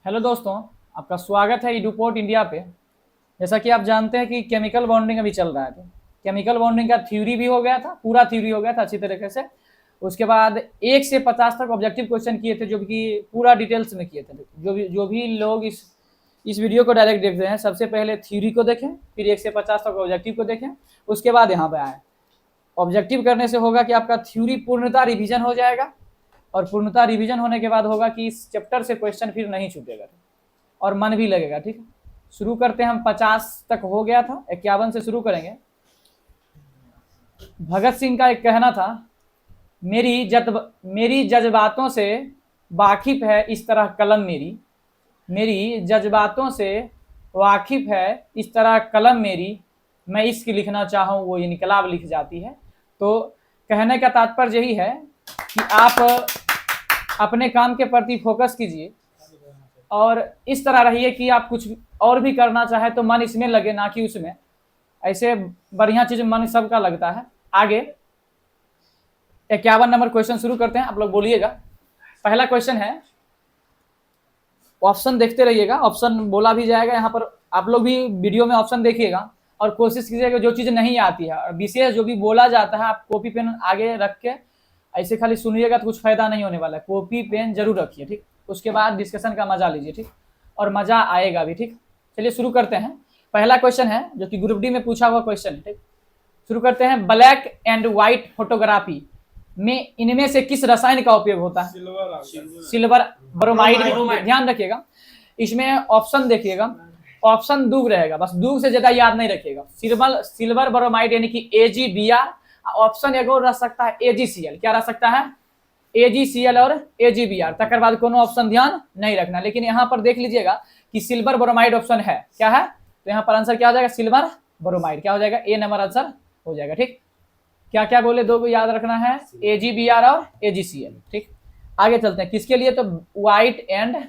Hello दोस्तों, आपका स्वागत है ईडुपोर्ट इंडिया पे। जैसा कि आप जानते हैं कि केमिकल बॉन्डिंग अभी चल रहा है, तो केमिकल बॉन्डिंग का थ्योरी भी हो गया था, पूरा थ्योरी हो गया था अच्छी तरीके से। उसके बाद 1 से 50 तक ऑब्जेक्टिव क्वेश्चन किए थे, जो कि पूरा डिटेल्स में किए थे। जो भी लोग इस वीडियो को डायरेक्ट देख रहे हैं, सबसे पहले थ्योरी को देखें, फिर 1 से 50 तक ऑब्जेक्टिव को देखें, उसके बाद यहाँ पे आए। ऑब्जेक्टिव करने से होगा कि आपका थ्योरी पूर्णतः रिवीजन हो जाएगा, और पूर्णतः रिवीजन होने के बाद होगा कि इस चैप्टर से क्वेश्चन फिर नहीं छूटेगा और मन भी लगेगा। ठीक है, शुरू करते हैं हम। 50 तक हो गया था, 51 से शुरू करेंगे। भगत सिंह का एक कहना था, मेरी जज्बातों से वाकिफ है इस तरह कलम मेरी जज्बातों से वाकिफ है इस तरह कलम मेरी, मैं इश्क लिखना चाहूँ वो इनकलाब लिख जाती है। तो कहने का तात्पर्य यही है कि आप अपने काम के प्रति फोकस कीजिए और इस तरह रहिए कि आप कुछ और भी करना चाहे तो मन इसमें लगे, ना कि उसमें। ऐसे बढ़िया चीज मन सबका लगता है। आगे 51 नंबर क्वेश्चन शुरू करते हैं, आप लोग बोलिएगा। पहला क्वेश्चन है, ऑप्शन देखते रहिएगा, ऑप्शन बोला भी जाएगा यहाँ पर। आप लोग भी वीडियो में ऑप्शन देखिएगा और कोशिश कीजिएगा जो चीज़ नहीं आती है और विशेष जो भी बोला जाता है, आप कॉपी पेन आगे रख के ऐसे खाली सुनिएगा तो कुछ फायदा नहीं होने वाला है। कॉपी पेन जरूर रखिए, ठीक। उसके बाद डिस्कशन का मजा लीजिए, ठीक, और मजा आएगा भी, ठीक। चलिए शुरू करते हैं। पहला क्वेश्चन है जो कि ग्रुप डी में पूछा हुआ क्वेश्चन है, ठीक। शुरू करते हैं। ब्लैक एंड व्हाइट फोटोग्राफी में इनमें से किस रसायन का उपयोग होता है? Silver bromide. ध्यान रखिएगा, इसमें ऑप्शन देखिएगा, ऑप्शन दूग रहेगा, बस दूग से ज्यादा याद नहीं रखिएगा। सिल्वर ब्रोमाइड यानी कि AgBr। ऑप्शन एगो रह सकता है AgCl। क्या रह सकता है? AgCl और AgBr। तकर बाद कोनो ऑप्शन ध्यान नहीं रखना, लेकिन यहाँ पर देख लीजिएगा कि सिल्वर ब्रोमाइड ऑप्शन है। क्या है? तो यहाँ पर आंसर क्या हो जाएगा? Silver bromide. क्या हो जाएगा? ए नंबर आंसर हो जाएगा, ठीक। क्या क्या बोले दो को याद रखना है? AgBr और AgCl, ठीक। आगे चलते हैं, किसके लिए? तो व्हाइट एंड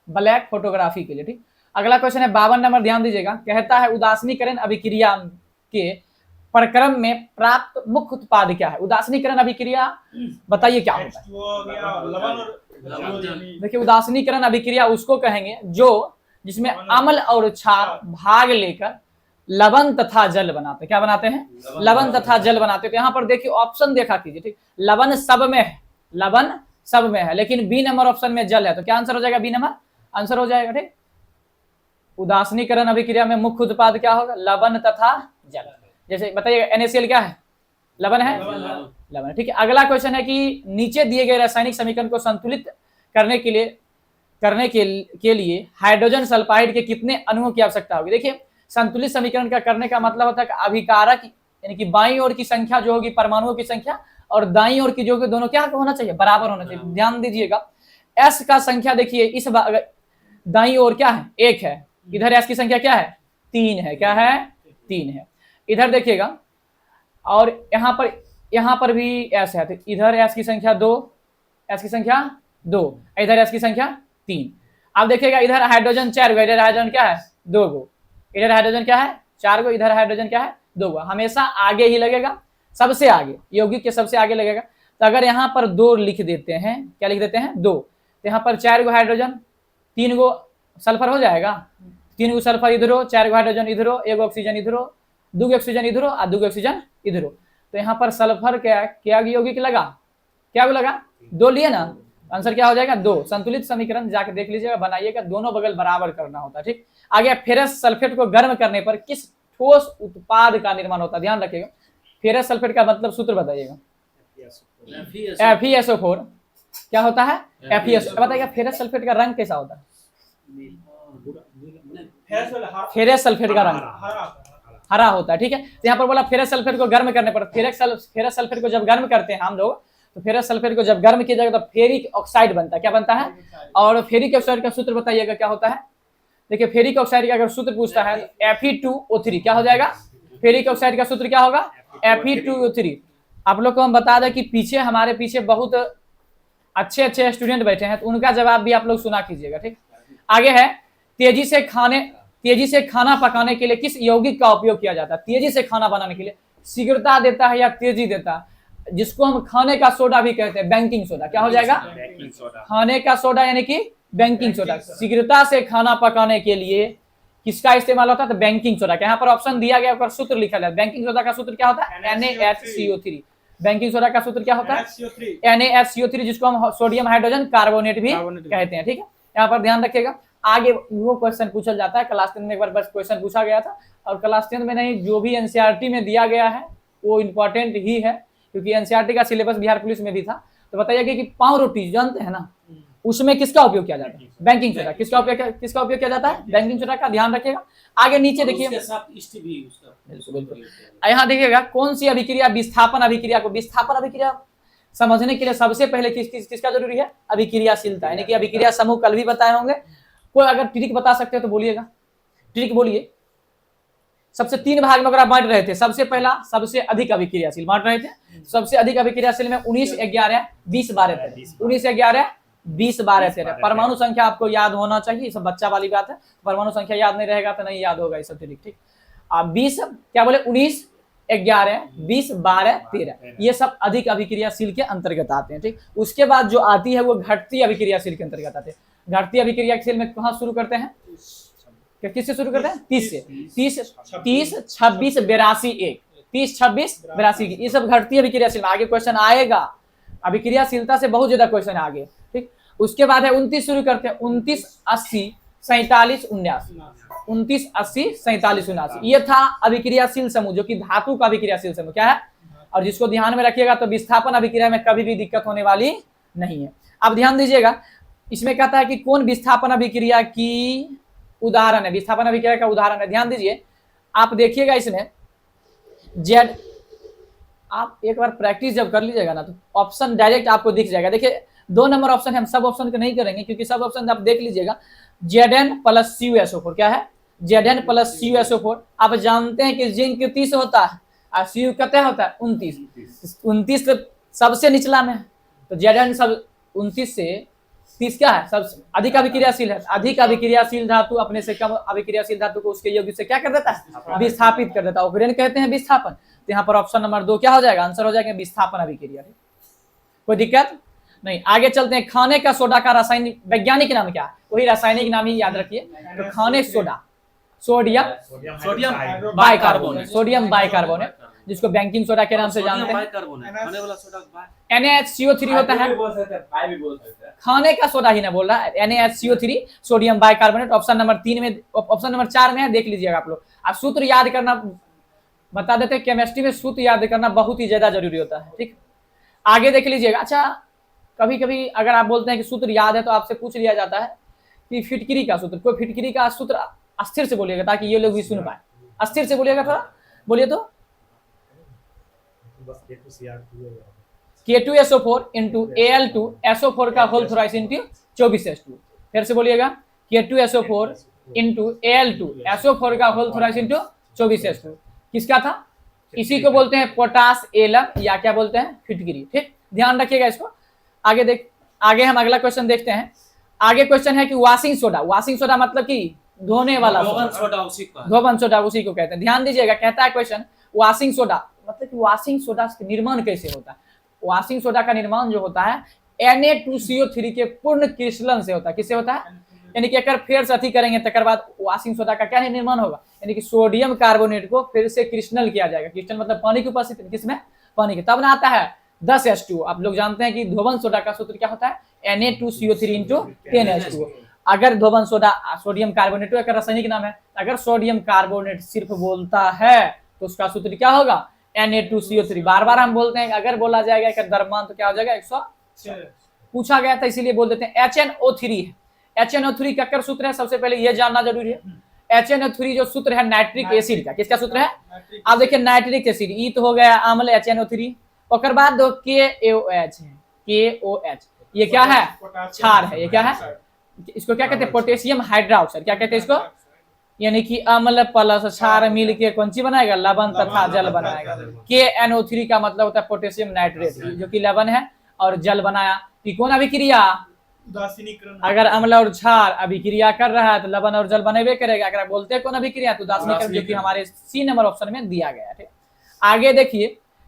ब्लैक फोटोग्राफी के लिए, ठीक। अगला क्वेश्चन है 52 नंबर, ध्यान दीजिएगा। कहता है उदासीनीकरण अभिक्रिया के प्रक्रम में प्राप्त मुख्य उत्पाद क्या है? उदासीनीकरण अभिक्रिया बताइए क्या होता है? देखिए, उदासीनीकरण अभिक्रिया उसको कहेंगे जो जिसमें अम्ल और क्षार भाग लेकर लवण तथा जल बनाते। क्या बनाते हैं? लवण तथा जल बनाते। तो यहाँ पर देखिए ऑप्शन देखा कीजिए, ठीक। लवण सब में है, लवण सब में है, लेकिन बी नंबर ऑप्शन में जल है। तो क्या आंसर हो जाएगा? बी नंबर आंसर हो जाएगा, ठीक। उदासीनीकरण अभिक्रिया में मुख्य उत्पाद क्या होगा? लवण तथा जल। जैसे बताइए NaCl क्या है? लवण है, लवण, ठीक है। अगला क्वेश्चन है कि नीचे दिए गए रासायनिक समीकरण को संतुलित करने के लिए हाइड्रोजन सल्फाइड के कितने अणुओं की आवश्यकता होगी? देखिए, संतुलित समीकरण का करने का मतलब होता है कि अभिकारक यानी कि बाईं ओर की संख्या जो होगी परमाणुओं की संख्या, और दाईं ओर की जो होगी दोनों क्या होना चाहिए? बराबर होना चाहिए। ध्यान दीजिएगा, S का संख्या देखिए इस दाईं ओर क्या है? 1 है। इधर S की संख्या क्या है? 3 है। क्या है? 3 है। इधर देखिएगा, और यहाँ पर भी S है, तो इधर S की संख्या 2, S की संख्या 2, इधर S की संख्या 3। अब देखिएगा इधर हाइड्रोजन 4 गो, इधर हाइड्रोजन क्या है? 2 गो। इधर हाइड्रोजन क्या है? 4 गो। इधर हाइड्रोजन क्या है? 2 गो। हमेशा आगे ही लगेगा, सबसे आगे, यौगिक के सबसे आगे लगेगा। तो अगर यहाँ पर 2 लिख देते हैं, क्या लिख देते हैं? 2, तो यहाँ पर 4 गो हाइड्रोजन, 3 गो सल्फर हो जाएगा। 3 गो सल्फर इधर हो, 4 गो हाइड्रोजन इधर हो, 1 ऑक्सीजन इधर हो, 2 ऑक्सीजन इधर हो और 2 ऑक्सीजन इधर हो। तो यहाँ पर सल्फर क्या यौगिक लगा? क्या लगा? 2 लिए ना, आंसर क्या हो जाएगा? 2। संतुलित समीकरण जाके देख लीजिएगा, बनाइएगा, दोनों बगल बराबर करना होता है, ठीक। आगे फेरस सल्फेट को गर्म करने पर किस ठोस उत्पाद का निर्माण होता है? ध्यान रखिएगा, फेरस सल्फेट का मतलब सूत्र बताइएगा। FeSO4। क्या होता है? FeSO। बताइएगा फेरस सल्फेट का रंग कैसा होता है? फेरस सल्फेट का रंग हरा होता है, ठीक है। तो यहाँ पर बोला फेरस सल्फेट को गर्म करने पर, फेरस सल्फेट को जब गर्म करते हैं हम लोग, तो फेरस सल्फेट को जब गर्म किया जाएगा तो फेरिक ऑक्साइड बनता है। क्या बनता है? और फेरिक ऑक्साइड का सूत्र बताइएगा क्या होता है? देखिए, फेरिक ऑक्साइड का अगर सूत्र पूछता है तो Fe2O3। क्या हो जाएगा? फेरिक ऑक्साइड का सूत्र क्या होगा? Fe2O3। आप लोग को हम बता दें कि पीछे हमारे पीछे बहुत अच्छे अच्छे स्टूडेंट बैठे हैं, तो उनका जवाब भी आप लोग सुना कीजिएगा, ठीक। आगे है, तेजी से खाना पकाने के लिए किस यौगिक का उपयोग किया जाता है? तेजी से खाना बनाने के लिए शीघ्रता देता है या तेजी देता है? जिसको हम खाने का सोडा भी कहते हैं, बेकिंग सोडा। क्या हो जाएगा? खाने का सोडा यानी कि बेकिंग सोडा। शीघ्रता से खाना पकाने के लिए किसका इस्तेमाल होता है? तो बेकिंग सोडा का। यहाँ पर ऑप्शन दिया गया, ऊपर सूत्र लिखा गया। बेकिंग सोडा का सूत्र क्या होता है? NaHCO3। बेकिंग सोडा का सूत्र क्या होता है? NaHCO3, जिसको हम सोडियम हाइड्रोजन कार्बोनेट भी कहते हैं। ठीक है, यहाँ पर ध्यान रखिएगा। आगे वो क्वेश्चन पूछा जाता है, क्लास 10 में एक बार बस क्वेश्चन पूछा गया था, और क्लास 10 में नहीं, जो भी एनसीईआरटी में दिया गया है वो इंपॉर्टेंट ही है, क्योंकि एनसीईआरटी का सिलेबस बिहार पुलिस में भी था। तो बताइए कि पाव रोटी जानते हैं ना, उसमें किसका उपयोग किया जाता है? Baking soda. किसका उपयोग किया जाता है? बेकिंग सोडा का। ध्यान रखिएगा। आगे नीचे देखिए, यहाँ देखिएगा कौन सी अभिक्रिया विस्थापन अभिक्रिया को, विस्थापन अभिक्रिया समझने के लिए सबसे पहले किसका जरूरी है? अभिक्रियाशीलता, यानी कि अभिक्रिया समूह कल भी बताए होंगे। कोई अगर ट्रिक बता सकते हो तो बोलिएगा, ट्रिक बोलिए। सबसे 3 भाग में अगर बांट रहे थे, सबसे पहला सबसे अधिक अभिक्रियाशील बांट रहे थे। सबसे अधिक अभिक्रियाशील में 19, 11, 20, 12 थे। 19, 11, 20, 12 थे। परमाणु संख्या आपको याद होना चाहिए, सब बच्चा वाली बात है। परमाणु संख्या याद नहीं रहेगा तो नहीं याद होगा ये सब ट्रिक। ठीक, अब 20 क्या बोले? 19, 11, 20, 12, 13, ये सब अधिक अभिक्रियाशील के अंतर्गत आते हैं। ठीक, उसके बाद जो आती है वो घटती अभिक्रियाशील के अंतर्गत आते हैं। घटती अभिक्रियाशील में कहाँ शुरू करते हैं? किससे शुरू करते हैं? 30 से। 30, 26, 82, 1, 30, 26, 82, ये सब घटती अभिक्रियाशील में। आगे क्वेश्चन आएगा, अभिक्रियाशीलता से बहुत ज्यादा क्वेश्चन है आगे। ठीक, उसके बाद है 29 शुरू करते हैं। 29, 80, 47, 79, 29, 80, 47, 79, ये था अभिक्रियाशील समूह, जो कि धातु का अभिक्रियाशील समूह क्या है, और जिसको ध्यान में रखिएगा तो विस्थापन अभिक्रिया में कभी भी दिक्कत होने वाली नहीं है। अब ध्यान दीजिएगा, इसमें कहता है कि कौन विस्थापन अभिक्रिया की उदाहरण है, विस्थापन अभिक्रिया का उदाहरण है। ध्यान दीजिए, आप देखिएगा इसमें जेड, आप एक बार प्रैक्टिस जब कर लीजिएगा ना तो ऑप्शन डायरेक्ट आपको दिख जाएगा। देखिए 2 नंबर ऑप्शन है, हम सब ऑप्शन को नहीं करेंगे क्योंकि सब ऑप्शन आप देख लीजिएगा। Zn + CuSO4 क्या है? Zn + CuSO4। आप जानते हैं कि जिंक 30 होता है और Cu कितना होता है? 29। 29 सबसे निचला में, तो Zn सब 29 से 30 क्या है? सबसे अधिक अभिक्रियाशील है। अधिक अभिक्रियाशील धातु अपने से कम अभिक्रियाशील धातु को उसके योग्य से क्या कर देता है? विस्थापित कर देता है। ऑपरेंड कहते हैं विस्थापन। तो यहाँ पर ऑप्शन नंबर 2 क्या हो जाएगा? आंसर हो जाएगा विस्थापन अभिक्रिया। कोई दिक्कत नहीं। आगे चलते हैं। खाने का सोडा का रासायनिक वैज्ञानिक नाम क्या है? वही रासायनिक नाम ही याद रखिए। तो खाने soda, sodium bicarbonate, sodium bicarbonate, जिसको बेकिंग सोडा के नाम से जानते हैं। NaHCO3 होता है, खाने का सोडा ही ना बोल रहा है। NaHCO3 sodium bicarbonate option number 3 में, ऑप्शन नंबर 4 में है, देख लीजिएगा आप लोग। अब सूत्र याद करना बता देते हैं, केमिस्ट्री में सूत्र याद करना बहुत ही ज्यादा जरूरी होता है। ठीक, आगे देख लीजिएगा। अच्छा, कभी कभी अगर आप बोलते हैं कि सूत्र याद है तो आपसे पूछ लिया जाता है कि फिटकरी का सूत्र, कोई फिटकरी का सूत्र अस्थिर से बोलिएगा ताकि ये लोग भी सुन पाए। अस्थिर से बोलिएगा, थोड़ा बोलिए तो। K2SO4 इंटू Al2SO4 का होल थ्राइस इंटू 24H2। फिर से बोलिएगा, K2SO4 इंटू Al2SO4 का होल थ्राइस इंटू 24H2 किसका था? इसी को बोलते हैं पोटास एलम, या क्या बोलते हैं? फिटकरी। ठीक, ध्यान रखिएगा इसको। आगे हम अगला क्वेश्चन देखते हैं। आगे क्वेश्चन है कि वॉशिंग सोडा, वॉशिंग सोडा मतलब कि धोने वाला सोडा, धोबन सोडा उसी को कहते हैं। ध्यान दीजिएगा, कहता है क्वेश्चन वॉशिंग सोडा मतलब कि वॉशिंग सोडा का निर्माण कैसे होता है? वॉशिंग सोडा का निर्माण जो होता है Na2CO3 के पूर्ण क्रिस्टलन से होता है। किससे होता है? यानी कि अगर फिर से अति करेंगे तकर बाद वॉशिंग सोडा का क्या निर्माण होगा? यानी कि सोडियम कार्बोनेट को फिर से क्रिस्टल किया जाएगा। क्रिस्टल मतलब पानी की उपस्थिति, किसमें? पानी के, तब ना आता है 10H2। आप लोग जानते हैं कि धोबन सोडा का सूत्र क्या होता है? Na2CO3 into 10H2। अगर धोबन सोडा सोडियम कार्बोनेट का रासायनिक नाम है, अगर सोडियम कार्बोनेट सिर्फ बोलता है तो उसका सूत्र क्या होगा? Na2CO3। बार बार हम बोलते हैं, अगर बोला जाएगा एक द्रव्यमान तो क्या हो जाएगा? 100। पूछा गया था इसीलिए बोल देते हैं। HNO3 है। HNO3 का सूत्र है, सबसे पहले यह जानना जरूरी है। HNO3 जो सूत्र है नाइट्रिक एसिड का, किसका सूत्र है? आप देखिए नाइट्रिक एसिड, ई तो हो गया अम्ल HNO3, और बाद दो KOH है, KOH ये क्या है? क्षार है। ये क्या है? इसको क्या कहते हैं? Potassium hydroxide. क्या कहते हैं इसको? यानी कि अम्ल प्लस क्षार मिल के कौन सी बनाएगा? लवण तथा जल बनाएगा। KNO3 का मतलब होता है पोटेशियम नाइट्रेट, जो कि लवण है और जल बनाया। कौन अभिक्रिया? अगर अम्ल और क्षार अभिक्रिया कर रहा है तो लवण और जल बनेबे करेगा। अगर बोलते हैं कौन अभिक्रिया तो उदासीनीकरण, जो कि हमारे C नंबर ऑप्शन में दिया गया है। आगे देखिए,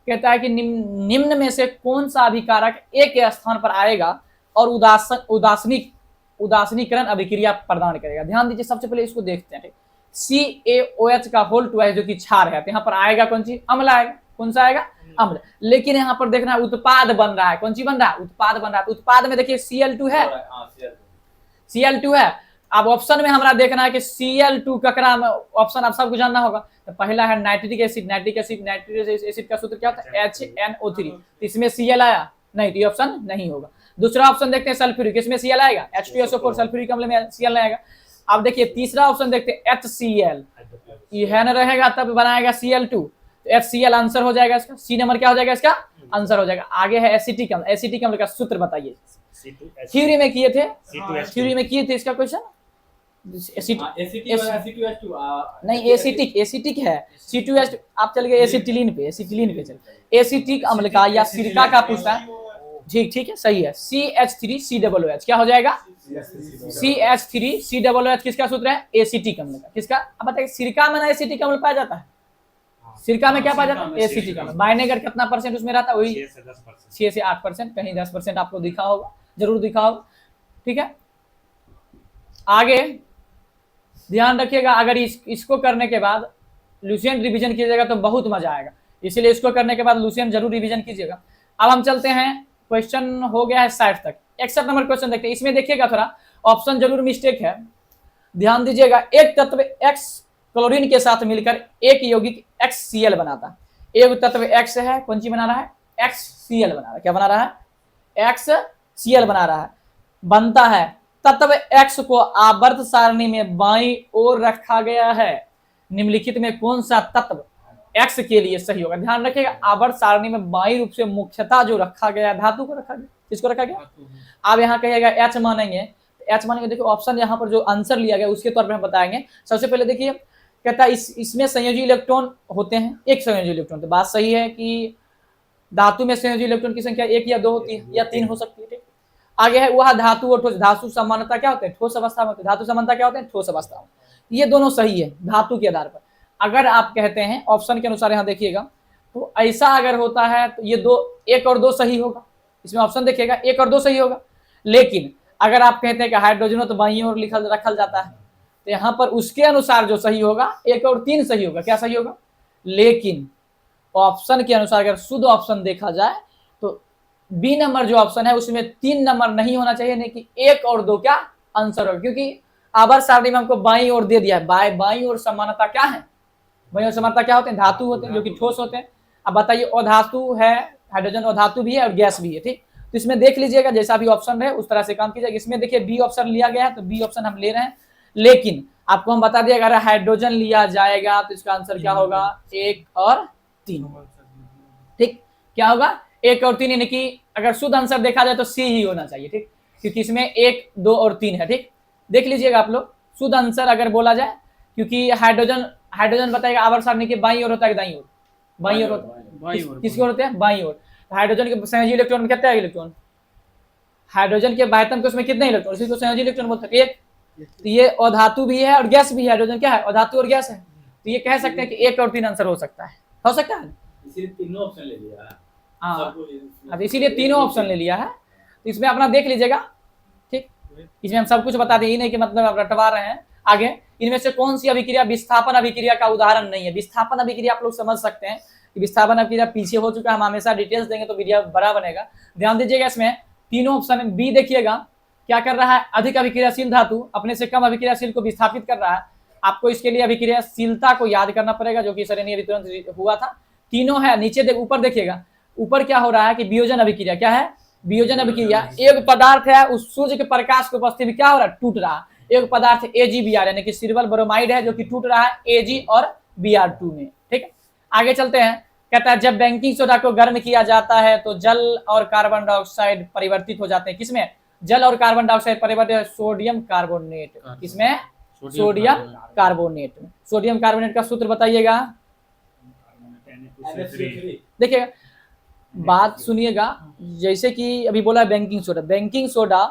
कहता है कि निम्न में से कौन सा अभिकारक एक स्थान पर आएगा और उदासीनिक उदासीनीकरण अभिक्रिया प्रदान करेगा। ध्यान दीजिए, सबसे पहले इसको देखते हैं। CaOH का होल ट्वाइस जो कि क्षार है, तो यहाँ पर आएगा कौन सी? अम्ल आएगा। कौन सा आएगा? अम्ल। लेकिन यहाँ पर देखना उत्पाद बन रहा है, कौन सी बन रहा है? उत्पाद बन रहा है। उत्पाद में देखिए Cl2 है, Cl2 है। अब ऑप्शन में हमारा देखना है कि Cl2 ककरा में ऑप्शन आप सबको जानना होगा। तो पहला है नाइट्रिक एसिड। नाइट्रिक एसिड का सूत्र क्या होता है? HNO3। तो इसमें Cl आया नहीं, तो ये ऑप्शन नहीं होगा। दूसरा ऑप्शन देखते हैं सल्फ्यूरिक, इसमें Cl आएगा। H2SO4 सल्फ्यूरिक अम्ल में Cl आएगा। अब देखिए तीसरा ऑप्शन देखते हैं HCl, ये न रहेगा तब बनाएगा Cl2, तो HCl आंसर हो जाएगा इसका। सी नंबर क्या हो जाएगा इसका? आंसर हो जाएगा। आगे है एसिटिक अम्ल। एसिटिक अम्ल का सूत्र बताइए। थ्योरी में किए थे, थ्योरी में किए थे इसका क्वेश्चन। नहीं, एसिटिक है। C2H, आप चल गए एसिटिलीन पे चल। एसिटिक अम्ल का या सिरका का पूछता है। ठीक है, सही है। CH3COOH क्या हो जाएगा? CH3COOH किसका सूत्र है? एसिटिक अम्ल का। किसका? अब बताइए, सिरका में ना एसिटिक अम्ल पाया जाता है? सिरका में क्या पाया जाता है? एसिटिक अम्ल। वाइनेगर कितना परसेंट उसमें रहता है? वही 6 से 8%, कहीं 10% आपको दिखा होगा, जरूर दिखा होगा। ठीक है, आगे ध्यान रखिएगा। अगर इसको करने के बाद लुसेंट रिवीजन कीजिएगा तो बहुत मजा आएगा, इसलिए इसको करने के बाद लुसेंट जरूर रिवीजन कीजिएगा। अब हम चलते हैं, क्वेश्चन हो गया है 60 तक। 61 नंबर क्वेश्चन देखते हैं। इसमें देखिएगा थोड़ा ऑप्शन जरूर मिस्टेक है, ध्यान दीजिएगा। एक तत्व X क्लोरीन के साथ मिलकर एक यौगिक XCl बनाता है। एक तत्व X है, कौन सी बना रहा है? XCl बना रहा है। क्या बना रहा है? XCl बना रहा है। बनता है तत्व X को आवर्त सारणी में बाईं ओर रखा गया है। निम्नलिखित में कौन सा तत्व X के लिए सही होगा? ध्यान रखिएगा, आवर्त सारणी में बाईं रूप से मुख्यतः जो रखा गया है, धातु को रखा गया। किसको रखा गया? आप यहाँ कहिएगा H मानेंगे, H मानेंगे। देखिए ऑप्शन यहाँ पर जो आंसर लिया गया उसके तौर पर हम बताएंगे। सबसे पहले देखिए, कहता है इसमें संयोजी इलेक्ट्रॉन होते हैं, एक संयोजी इलेक्ट्रॉन। तो बात सही है कि धातु में संयोजी इलेक्ट्रॉन की संख्या 1 या 2 होती है, या 3 हो सकती है। ठीक, आगे है वह धातु और ठोस। धातु समानता क्या होते हैं? ठोस अवस्था में होते हैं। धातु समानता क्या होते हैं? ठोस अवस्था में। ये दोनों सही है धातु के आधार पर। अगर आप कहते हैं ऑप्शन के अनुसार, यहाँ देखिएगा, तो ऐसा अगर होता है तो ये 1 और 2 सही होगा। इसमें ऑप्शन देखिएगा 1 और 2 सही होगा। लेकिन अगर आप कहते हैं कि हाइड्रोजन तो बाईं ओर रखल जाता है, तो यहाँ पर उसके अनुसार जो सही होगा 1 और 3 सही होगा। क्या सही होगा? लेकिन ऑप्शन के अनुसार अगर शुद्ध ऑप्शन देखा जाए तो बी नंबर जो ऑप्शन है उसमें 3 नंबर नहीं होना चाहिए, नहीं कि 1 और 2 क्या आंसर होगा। क्योंकि आवर्त सारणी में हमको बाईं ओर दे दिया है। बाईं ओर समानता क्या है? बाईं ओर समानता क्या होते हैं? धातु होते हैं, जो कि ठोस होते हैं। अब बताइए, अधातु है, हाइड्रोजन अधातु भी है और गैस भी है। ठीक, तो इसमें देख लीजिएगा जैसा भी ऑप्शन है उस तरह से काम कीजिएगा। इसमें देखिए बी ऑप्शन लिया गया है, तो बी ऑप्शन हम ले रहे हैं। लेकिन आपको हम बता दिए, अगर हाइड्रोजन लिया जाएगा तो इसका आंसर क्या होगा? 1 और 3। ठीक, क्या होगा? 1 और 3, यानी कि अगर शुद्ध आंसर देखा जाए तो सी ही होना चाहिए। ठीक, क्योंकि इसमें 1, 2 और 3 है। ठीक, देख लीजिएगा आप लोग, शुद्ध आंसर अगर बोला जाए, क्योंकि हाइड्रोजन बताएगा आवर्त सारणी के बाईं ओर होता है, दाईं ओर? बाईं ओर होता है। किसकी ओर होते हैं? बाईं ओर। हाइड्रोजन के संयोजी इलेक्ट्रॉन में कितने इलेक्ट्रॉन? हाइड्रोजन के बाह्यतम के उसमें कितने इलेक्ट्रॉन? इसी को संयोजी इलेक्ट्रॉन बोलते हैं। तो ये अधातु भी है और गैस भी है। हाइड्रोजन क्या है? अधातु और गैस है। तो ये कह सकते हैं कि 1 और 3 आंसर हो सकता है। हो सकता है, इसीलिए तीनों ऑप्शन ले लिया है। हाँ, इसीलिए तीनों ऑप्शन ले लिया है। तो इसमें अपना देख लीजिएगा। ठीक, इसमें हम सब कुछ बता दें, ये नहीं कि मतलब आप रटवा रहे हैं। आगे, इनमें से कौन सी अभिक्रिया विस्थापन अभिक्रिया का उदाहरण नहीं है? विस्थापन अभिक्रिया आप लोग समझ सकते हैं कि विस्थापन अभिक्रिया पीछे हो चुका है, हम हमेशा डिटेल्स देंगे तो वीडियो बड़ा बनेगा। ध्यान दीजिएगा, इसमें तीनों ऑप्शन बी देखिएगा क्या कर रहा है? अधिक अभिक्रियाशील धातु अपने से कम अभिक्रियाशील को विस्थापित कर रहा है। आपको इसके लिए अभिक्रियाशीलता को याद करना पड़ेगा, जो कि सरेनीय तुरंत हुआ था। तीनों है। नीचे ऊपर देखिएगा, ऊपर क्या हो रहा है कि वियोजन अभिक्रिया। क्या है? वियोजन अभिक्रिया। एक पदार्थ है, उस सूर्य के प्रकाश की उपस्थिति में क्या हो रहा है? टूट रहा है। एक पदार्थ AgBr यानी कि सिल्वर ब्रोमाइड है, जो कि टूट रहा है Ag और Br2 में। ठीक, आगे चलते हैं। कहता है जब बेकिंग सोडा को गर्म किया जाता है तो जल और कार्बन डाइऑक्साइड परिवर्तित हो जाते हैं। किसमें? जल और कार्बन डाइऑक्साइड परिवर्तित सोडियम कार्बोनेट। किसमें? सोडियम कार्बोनेट में। सोडियम कार्बोनेट का सूत्र बताइएगा। देखिएगा, बात सुनिएगा। जैसे कि अभी बोला बेकिंग सोडा, बेकिंग सोडा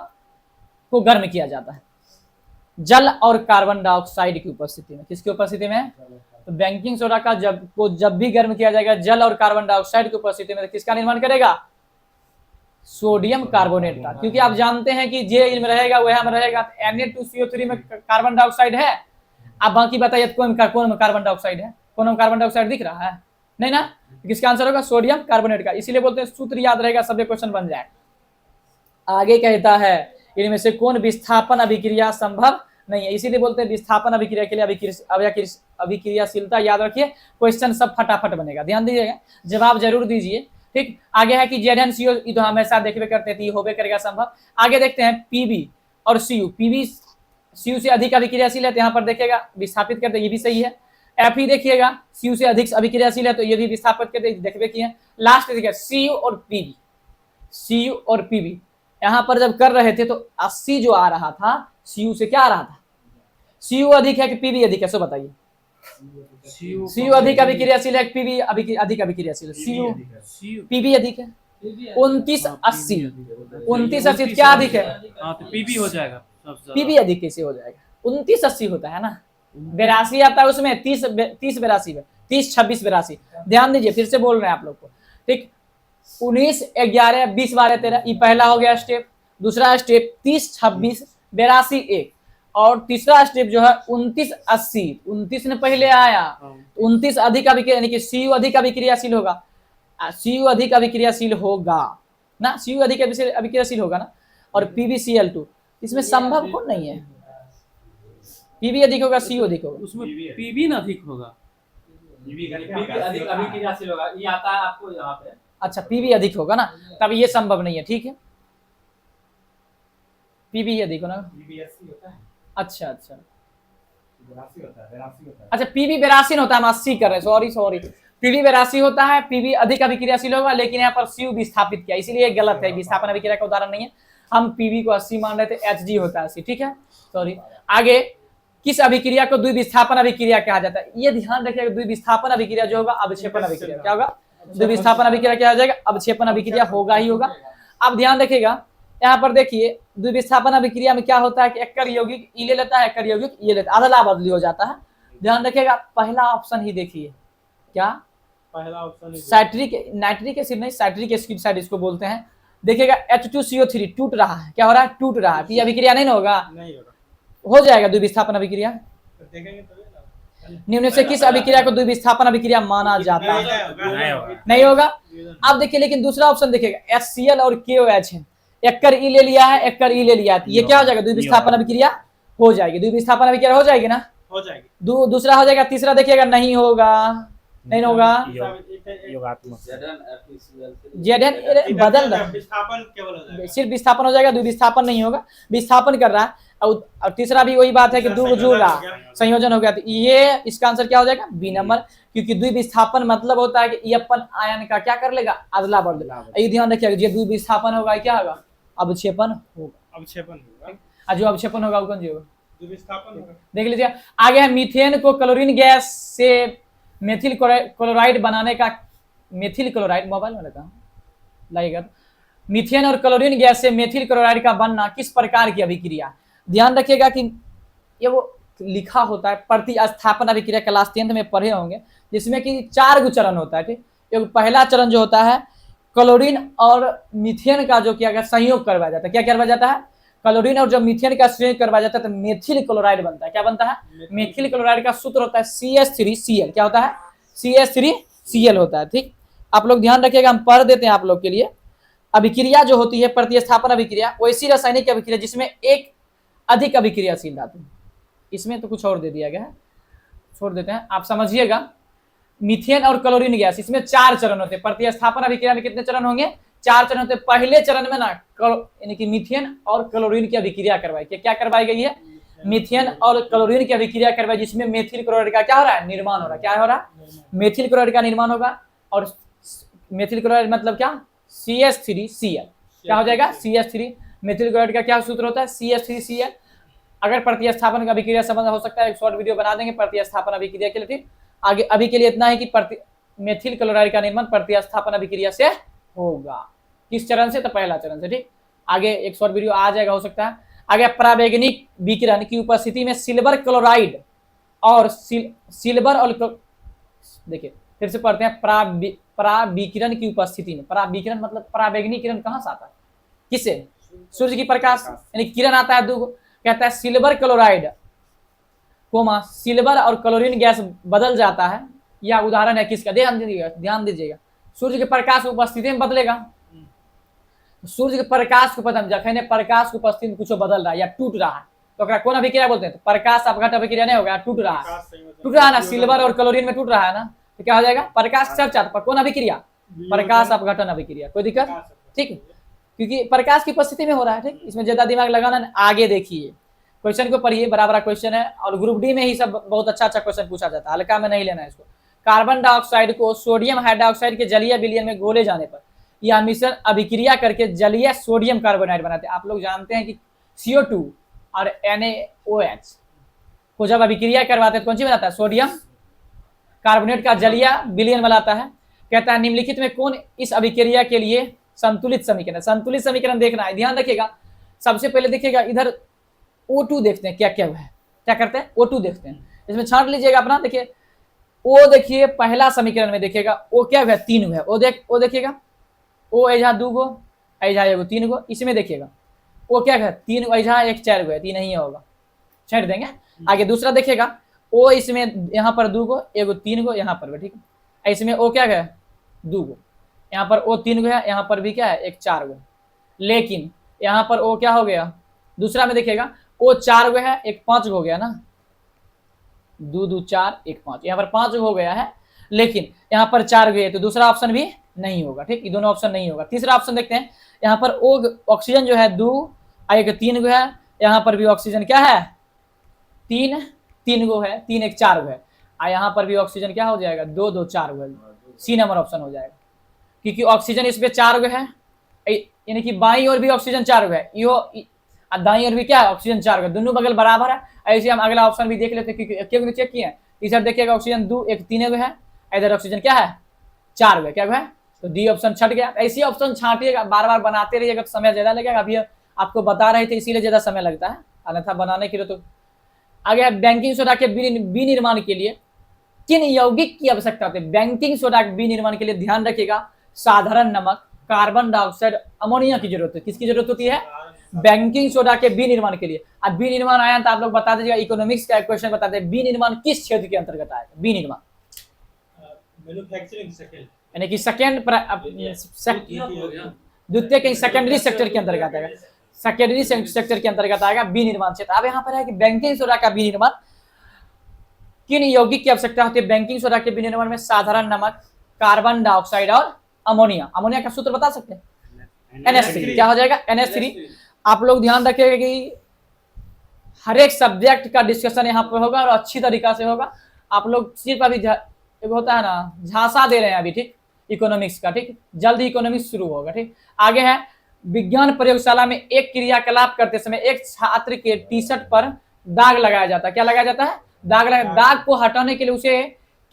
को गर्म किया जाता है जल और कार्बन डाइऑक्साइड की उपस्थिति में। किसकी उपस्थिति में? तो बेकिंग सोडा का जब भी गर्म किया जाएगा जल और कार्बन डाइऑक्साइड की उपस्थिति में, तो किसका निर्माण करेगा? सोडियम कार्बोनेट का, क्योंकि आप जानते हैं कि जे में रहेगा वह में रहेगा। Na2CO3 में कार्बन डाइऑक्साइड है। आप बाकी बताइए कौन कार्बन डाइऑक्साइड है, कौन कार्बन डाइऑक्साइड दिख रहा है? नहीं ना। किसका आंसर होगा? सोडियम कार्बोनेट का। इसीलिए बोलते हैं सूत्र याद रहेगा, सब क्वेश्चन बन जाए। आगे कहता है इनमें से कौन विस्थापन अभिक्रिया संभव नहीं है, इसीलिए बोलते हैं विस्थापन अभिक्रिया के लिए अभिक्रियाशीलता याद रखिए। क्वेश्चन सब फटाफट बनेगा, ध्यान दीजिएगा, जवाब जरूर दीजिए। ठीक, आगे है कि ZnCO तो हमेशा देखबे करते थे, होबे करेगा संभव। आगे देखते हैं पीबी और सीयू। पीबी सीयू से अधिक अभिक्रियाशील है, तो यहाँ पर देखिएगा विस्थापित करते, ये भी सही है। Fe देखिएगा सीयू से अधिक अभिक्रियाशील है, तो ये भी विस्थापित करते, देखबे किए। लास्ट देखिए सीयू और पीबी, सीयू और पीबी यहाँ पर जब कर रहे थे तो 80 जो आ रहा था सीयू से क्या आ रहा था? सीयू अधिक है कि पीबी अधिक है, सो बताइए। सीयू अधिक अभिक्रियाशील है, पीबी अधिक अभिक्रियाशील है? सीयू पीबी अधिक है। 2980 2980 क्या अधिक है? हाँ तो पीबी हो जाएगा। पीबी अधिक कैसे हो जाएगा? 2980 होता है ना, 82 आता है उसमें, 30 82 में, 30 26 82। ध्यान दीजिए, फिर से बोल रहे हैं आप लोग को। ठीक, 19 11 20 12 13, ये पहला हो गया स्टेप। दूसरा स्टेप 30 26 82 1, और तीसरा स्टेप जो है 29 80। 29 ने पहले आया, 29 अधिक अभिक्रिया, यानी कि सीयू अधिक अभिक्रियाशील होगा। सीयू अधिक अभिक्रियाशील होगा ना, सीयू अधिक अभिक्रियाशील होगा ना। और PbCl2 इसमें संभव कौन नहीं है? पीबी अधिक होगा, सीयू अधिक होगा? उसमें पीबी ना अधिक होगा, अधिक अभिक्रियाशील होगा, ये आता है आपको यहाँ पे। अच्छा, पीबी अधिक होगा ना, तब ये संभव नहीं है। ठीक है, पीबी अधिक होना। होता है। अच्छा अच्छा 82 होता है। अच्छा, पीबी 82 होता है, हम 80 कर रहे हैं, सॉरी। पीबी 82 होता है, पीबी अधिक अभिक्रियाशील होगा, लेकिन यहाँ पर सीयू विस्थापित किया, इसीलिए गलत है। विस्थापन अभिक्रिया का उदाहरण नहीं है, हम पीबी को 80 मान रहे थे, Hg होता है 80। ठीक है, सॉरी। आगे किस अभिक्रिया को द्विविस्थापन अभिक्रिया कहा जाता है? ये ध्यान रखिएगा, द्विविस्थापन अभिक्रिया जो होगा अवक्षेपण अभिक्रिया क्या होगा? द्विविस्थापन अभिक्रिया क्या हो जाएगा? अवक्षेपण अभिक्रिया होगा ही होगा। अब ध्यान रखिएगा, यहाँ पर देखिए द्विविस्थापन अभिक्रिया में क्या होता है कि एक यौगिक ई ले लेता है, एक यौगिक ये लेता है, अदला बदली हो जाता है। ध्यान रखिएगा, पहला ऑप्शन ही देखिए, क्या पहला ऑप्शन साइट्रिक नाइट्रिक एसिड नहीं, साइट्रिक एसिड शायद इसको बोलते हैं। देखिएगा H2CO3 टूट रहा है, क्या हो रहा है? टूट रहा है। ये अभिक्रिया नहीं ना होगा? नहीं होगा, हो जाएगा द्विविस्थापन अभिक्रिया। देखेंगे तो निम्न से किस अभिक्रिया को द्विविस्थापन अभिक्रिया माना जाता है? नहीं होगा। अब देखिए, लेकिन दूसरा ऑप्शन देखिएगा HCl और KOH है, एक कर ई ले लिया है, एक कर ई ले लिया है, ये क्या हो जाएगा? द्विविस्थापन अभिक्रिया हो जाएगी। द्विविस्थापन अभिक्रिया हो जाएगी ना, हो जाएगी। दूसरा हो जाएगा। तीसरा देखिएगा नहीं होगा, नहीं होगा। Zn बदल रहा है, विस्थापन केवल हो जाएगा, सिर्फ विस्थापन हो जाएगा, द्विविस्थापन नहीं होगा। विस्थापन कर रहा है। और तीसरा भी वही बात है कि दो जुड़ रहा, संयोजन हो गया, तो ये इसका आंसर क्या हो जाएगा? B number. क्योंकि द्विविस्थापन मतलब होता है कि ये अपन आयन का क्या कर लेगा? अदला बदला। ये ध्यान रखिएगा, जो द्विविस्थापन होगा क्या होगा? अवक्षेपन होगा। अवक्षेपन होगा, और जो अवक्षेपन होगा वो कौन जी होगा? विस्थापन होगा। देख लीजिए आगे है, मीथेन को क्लोरीन गैस से मेथिल क्लोराइड बनाने का, मेथिल क्लोराइड मोबाइल में लगा लगेगा। मीथेन और क्लोरीन गैस से मेथिल क्लोराइड का बनना किस प्रकार की अभिक्रिया? ध्यान रखिएगा कि ये वो लिखा होता है प्रतिस्थापन अभिक्रिया, क्लास 10th में पढ़े होंगे, जिसमें कि 4 चरण होता है। ठीक, एक पहला चरण जो होता है क्लोरीन और मीथेन का जो किया गया संयोग करवाया जाता है। क्या करवाया जाता है? क्लोरीन और जो मीथेन का संयोग करवाया जाता है तो मेथिल क्लोराइड बनता है। क्या बनता है? मेथिल क्लोराइड का सूत्र होता है CH3Cl। क्या होता है? CH3Cl होता है। ठीक, आप लोग ध्यान रखिएगा, हम पढ़ देते हैं आप लोग के लिए। अभिक्रिया जो होती है प्रतिस्थापन अभिक्रिया, वैसी रासायनिक अभिक्रिया जिसमें एक अधिक अभिक्रियाशील धातु, इसमें तो कुछ और दे दिया गया है, छोड़ देते हैं, आप समझिएगा। मीथेन और क्लोरीन गैस, इसमें 4 चरण होते हैं। प्रतिस्थापन अभिक्रिया में कितने चरण होंगे? 4 चरण होते हैं। पहले चरण में ना यानी कि मीथेन और क्लोरीन की अभिक्रिया करवाई, क्या करवाई गई है? मीथेन और क्लोरीन की अभिक्रिया करवाई, जिसमें मेथिल क्लोराइड का क्या हो रहा है? निर्माण हो रहा है। क्या हो रहा है? मेथिल क्लोराइड का निर्माण होगा। और मेथिल क्लोराइड मतलब क्या? CH3Cl। क्या हो जाएगा? CH3। मेथिल क्लोराइड का क्या सूत्र होता है? CH3Cl। अगर प्रतिस्थापन का अभिक्रिया संबंध हो सकता है, एक शॉर्ट वीडियो बना देंगे प्रतिस्थापन अभिक्रिया के लिए। ठीक, आगे अभी के लिए इतना है कि मेथिल क्लोराइड का निर्माण प्रतिस्थापन अभिक्रिया से होगा। किस चरण से? तो पहला चरण से। ठीक, आगे एक शॉर्ट वीडियो आ जाएगा, हो सकता है। आगे परावैगनिक विकिरण की उपस्थिति में सिल्वर क्लोराइड और सिल्वर और देखिए फिर से पढ़ते हैं, पराविकिरण की उपस्थिति में, पराविकिरण मतलब पराबैंगनी किरण कहाँ से आता है, किससे, सूर्य की प्रकाश, यानी किरण आता है 2 गो। कहता है सिल्वर क्लोराइड कोमा सिल्वर और क्लोरीन गैस बदल जाता है, यह उदाहरण है किसका, ध्यान दीजिएगा, सूर्य के प्रकाश की उपस्थिति में बदलेगा। सूर्य के प्रकाश को पता जखने प्रकाश की उपस्थिति में कुछ बदल रहा है या टूट रहा है तो कौन अभिक्रिया बोलते हैं, तो प्रकाश अपघट अभिक्रिया नहीं होगा, टूट रहा है, टूट रहा है ना, सिल्वर और क्लोरीन में टूट रहा है ना, तो क्या हो जाएगा, प्रकाश चर्चा, कौन अभिक्रिया, प्रकाश अपघटन अभिक्रिया। कोई दिक्कत, ठीक है, क्योंकि प्रकाश की उपस्थिति में हो रहा है, ठीक, इसमें ज्यादा दिमाग लगाना। आगे देखिए क्वेश्चन को पढ़िए, बराबर क्वेश्चन है और ग्रुप डी में ही सब बहुत अच्छा क्वेश्चन पूछा जाता है, हल्का में नहीं लेना है इसको। कार्बन डाइऑक्साइड को सोडियम हाइड्रोक्साइड के जलीय विलयन में घोले जाने पर यह मिश्रण अभिक्रिया करके जलीय सोडियम कार्बोनाइड बनाते हैं। आप लोग जानते हैं कि CO2 और NaOH को जब अभिक्रिया करवाते हैं कौन सी बनाता है, सोडियम कार्बोनेट का जलीय विलयन बनाता है। कहता है निम्नलिखित में कौन इस अभिक्रिया के लिए संतुलित समीकरण, संतुलित समीकरण देखना है, ध्यान रखिएगा। सबसे पहले देखिएगा इधर O2 देखते हैं क्या क्या है, क्या करते हैं, O2 देखते हैं, इसमें छांट लीजिएगा अपना। देखिए O, देखिए पहला समीकरण में देखिएगा O क्या है, 3 है, O देखिएगा, O ऐजा 2 गो, ऐजा 1 3 गो, इसमें देखिएगा O क्या है 3 ऐजा 1 4 गो है, 3 नहीं होगा, छांट देंगे। आगे दूसरा देखिएगा O इसमें यहाँ पर 2 गो, 1 3 गो यहाँ पर, ठीक है, इसमें O क्या है 2 गो, यहाँ पर O 3 गो है, यहाँ पर भी क्या है 1 4 गो, लेकिन यहाँ पर O क्या हो गया, दूसरा में देखिएगा O 4 गो है, 1 5 गो हो गया ना, 2 2 4 1 5, यहाँ पर 5 गो हो गया है, लेकिन यहाँ पर 4 गो है, तो दूसरा ऑप्शन भी नहीं होगा, ठीक, ये दोनों ऑप्शन नहीं होगा। तीसरा ऑप्शन देखते हैं, यहाँ पर O ऑक्सीजन जो है 2 और 1 3 गो है, यहाँ पर भी ऑक्सीजन क्या है 3 गो है, 3 1 4 गो है, और यहाँ पर भी ऑक्सीजन क्या हो जाएगा 2 2 4 गो है, C नंबर ऑप्शन हो जाएगा, क्योंकि ऑक्सीजन इस पे 4 गो है, यानी कि बाईं ओर भी ऑक्सीजन 4 गो है, यो दाईं ओर भी क्या है ऑक्सीजन 4 गो, दोनों बगल बराबर है। ऐसे हम अगला ऑप्शन भी देख लेते हैं, क्योंकि चेक किए हैं, तीसरा देखिएगा ऑक्सीजन 2 1 3 गो है, इधर ऑक्सीजन क्या है 4 गो है, क्या गो है, तो डी ऑप्शन छट गया। ऐसी ऑप्शन छांटिएगा, बार बार बनाते रहिएगा तो समय ज्यादा लगेगा, अभी आपको बता रहे थे इसीलिए ज्यादा समय लगता है, अन्यथा बनाने के लिए तो। आगे बैंकिंग सोडा के विनिर्माण के लिए किन यौगिक की आवश्यकता होती है, बैंकिंग सोडा के विनिर्माण के लिए ध्यान रखिएगा, साधारण नमक, कार्बन डाइऑक्साइड, अमोनिया की जरूरत है, किसकी जरूरत होती है, बैंकिंग सोडा के विनिर्माण के लिए। अब विनिर्माण आया तो आप लोग बता दीजिएगा, इकोनॉमिक्स का क्वेश्चन बता दे, विनिर्माण किस क्षेत्र के अंतर्गत आएगा, विनिर्माण मैन्युफैक्चरिंग सेकंड, यानी कि सेकेंड द्वितीय के सेकेंडरी सेक्टर के अंतर्गत आएगा, सेकेंडरी सेक्टर के अंतर्गत आएगा विनिर्माण क्षेत्र। अब यहाँ पर है कि बैंकिंग सोडा का विनिर्माण किन यौगिक की आवश्यकता होती है, बैंकिंग सोडा के विनिर्माण में साधारण नमक, कार्बन डाइऑक्साइड और अमोनिया। अमोनिया का सूत्र बता सकते हैं, NH3, क्या हो जाएगा NH3। आप लोग ध्यान रखिएगा कि हर एक सब्जेक्ट का डिस्कशन यहाँ पर होगा और अच्छी तरीका से होगा। आप लोग सिर्फ अभी एक होता है ना झांसा दे रहे हैं अभी, ठीक, इकोनॉमिक्स का, ठीक, जल्दी इकोनॉमिक्स शुरू होगा, ठीक। आगे है विज्ञान प्रयोगशाला में एक क्रियाकलाप करते समय एक छात्र के टी-शर्ट पर दाग लगाया जाता है, क्या लगाया जाता है, दाग को हटाने के लिए उसे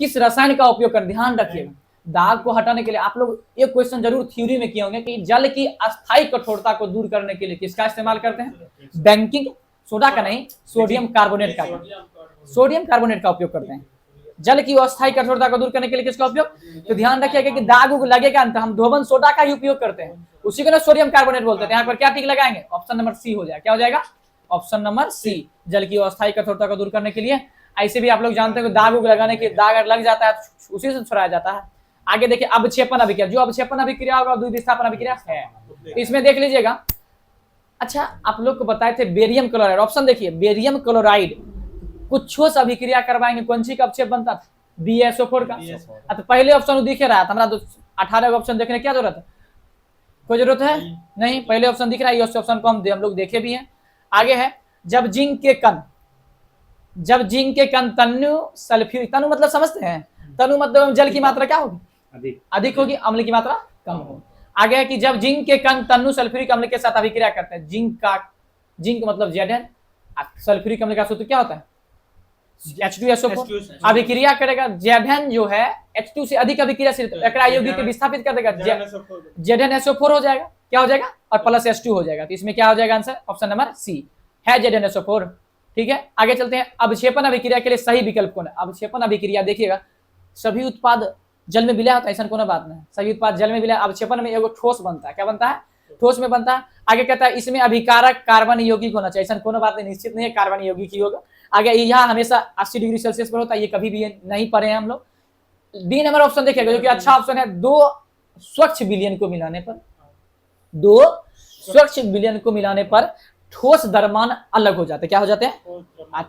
किस रसायन का उपयोग कर, ध्यान रखिएगा, दाग को हटाने के लिए आप लोग एक क्वेश्चन जरूर थ्योरी में किए होंगे कि जल की अस्थायी कठोरता को दूर करने के लिए किसका इस्तेमाल करते हैं, बैंकिंग सोडा का नहीं, सोडियम कार्बोनेट का, सोडियम कार्बोनेट का उपयोग करते हैं। जल की अस्थायी कठोरता को दूर करने के लिए किसका उपयोग, तो ध्यान रखिएगा कि दाग उग लगेगा तो हम धोबन सोडा का ही उपयोग करते हैं, उसी को ना सोडियम कार्बोनेट बोलते हैं। यहाँ पर क्या टिक लगाएंगे, ऑप्शन नंबर C हो जाएगा, क्या हो जाएगा, ऑप्शन नंबर C, जल की अस्थायी कठोरता को दूर करने के लिए। ऐसे भी आप लोग जानते हैं दाग उग लगाने के, दाग लग जाता है उसी से छुड़ाया जाता है। आगे देखिए अवक्षेपण अभिक्रिया, जो अवक्षेपण अभिक्रिया होगा द्विविस्थापन अभिक्रिया है, इसमें देख लीजिएगा। अच्छा आप लोग को बताए थे बेरियम क्लोराइड, ऑप्शन देखिए बेरियम क्लोराइड कुछ अभिक्रिया करवाएंगे, कौन सी का अवक्षेप बनता था, BaSO4 का। तो पहले ऑप्शन दिख रहा था, हमारा 18 ऑप्शन देखने की क्या जरूरत है, कोई जरूरत है नहीं, पहले ऑप्शन दिख रहा है, ऑप्शन को हम लोग देखे भी हैं। आगे है जब जिंक के कण तनु सल्फ्यूरिक, तनु मतलब समझते हैं, तनु मतलब जल की मात्रा क्या होगी, अधिक होगी, अम्ल की मात्रा कम होगी। आगे है कि जब जिंक के कण तनु सल्फ्यूरिक अम्ल के साथ अभिक्रिया करते हैं, जिंक मतलब Zn, सल्फ्यूरिक अम्ल का सूत्र क्या होता है H2SO4, अभिक्रिया करेगा Zn जो है H2 से अधिक अभिक्रियाशील, यौगिक के विस्थापित कर देगा, ZnSO4 हो जाएगा, क्या हो जाएगा, और प्लस H2 हो जाएगा, तो इसमें क्या हो जाएगा आंसर, ऑप्शन नंबर C है ZnSO4, ठीक है। आगे चलते हैं, अवक्षेपण अभिक्रिया के लिए सही विकल्प कौन है, अवक्षेपण अभिक्रिया देखिएगा, सभी उत्पाद जल में विलय होता है, ऐसा कोनो बात नहीं। सभी उत्पाद जल में विलय, अवक्षेपण में एगो ठोस बनता है। क्या बनता है? ठोस में बनता है। आगे कहता है इसमें अभिकारक कार्बन यौगिक होना चाहिए, ऐसा कोनो बात नहीं, निश्चित नहीं है कार्बन यौगिक ही होगा। आगे यहाँ हमेशा 80 डिग्री सेल्सियस पर होता है, ये कभी भी नहीं पढ़े हैं हम लोग। डी नंबर ऑप्शन देखिएगा, जो कि अच्छा ऑप्शन है, 2 स्वच्छ विलयन को मिलाने पर, 2 स्वच्छ विलयन को मिलाने पर ठोस द्रव्यमान अलग हो जाते हैं। क्या हो जाते हैं?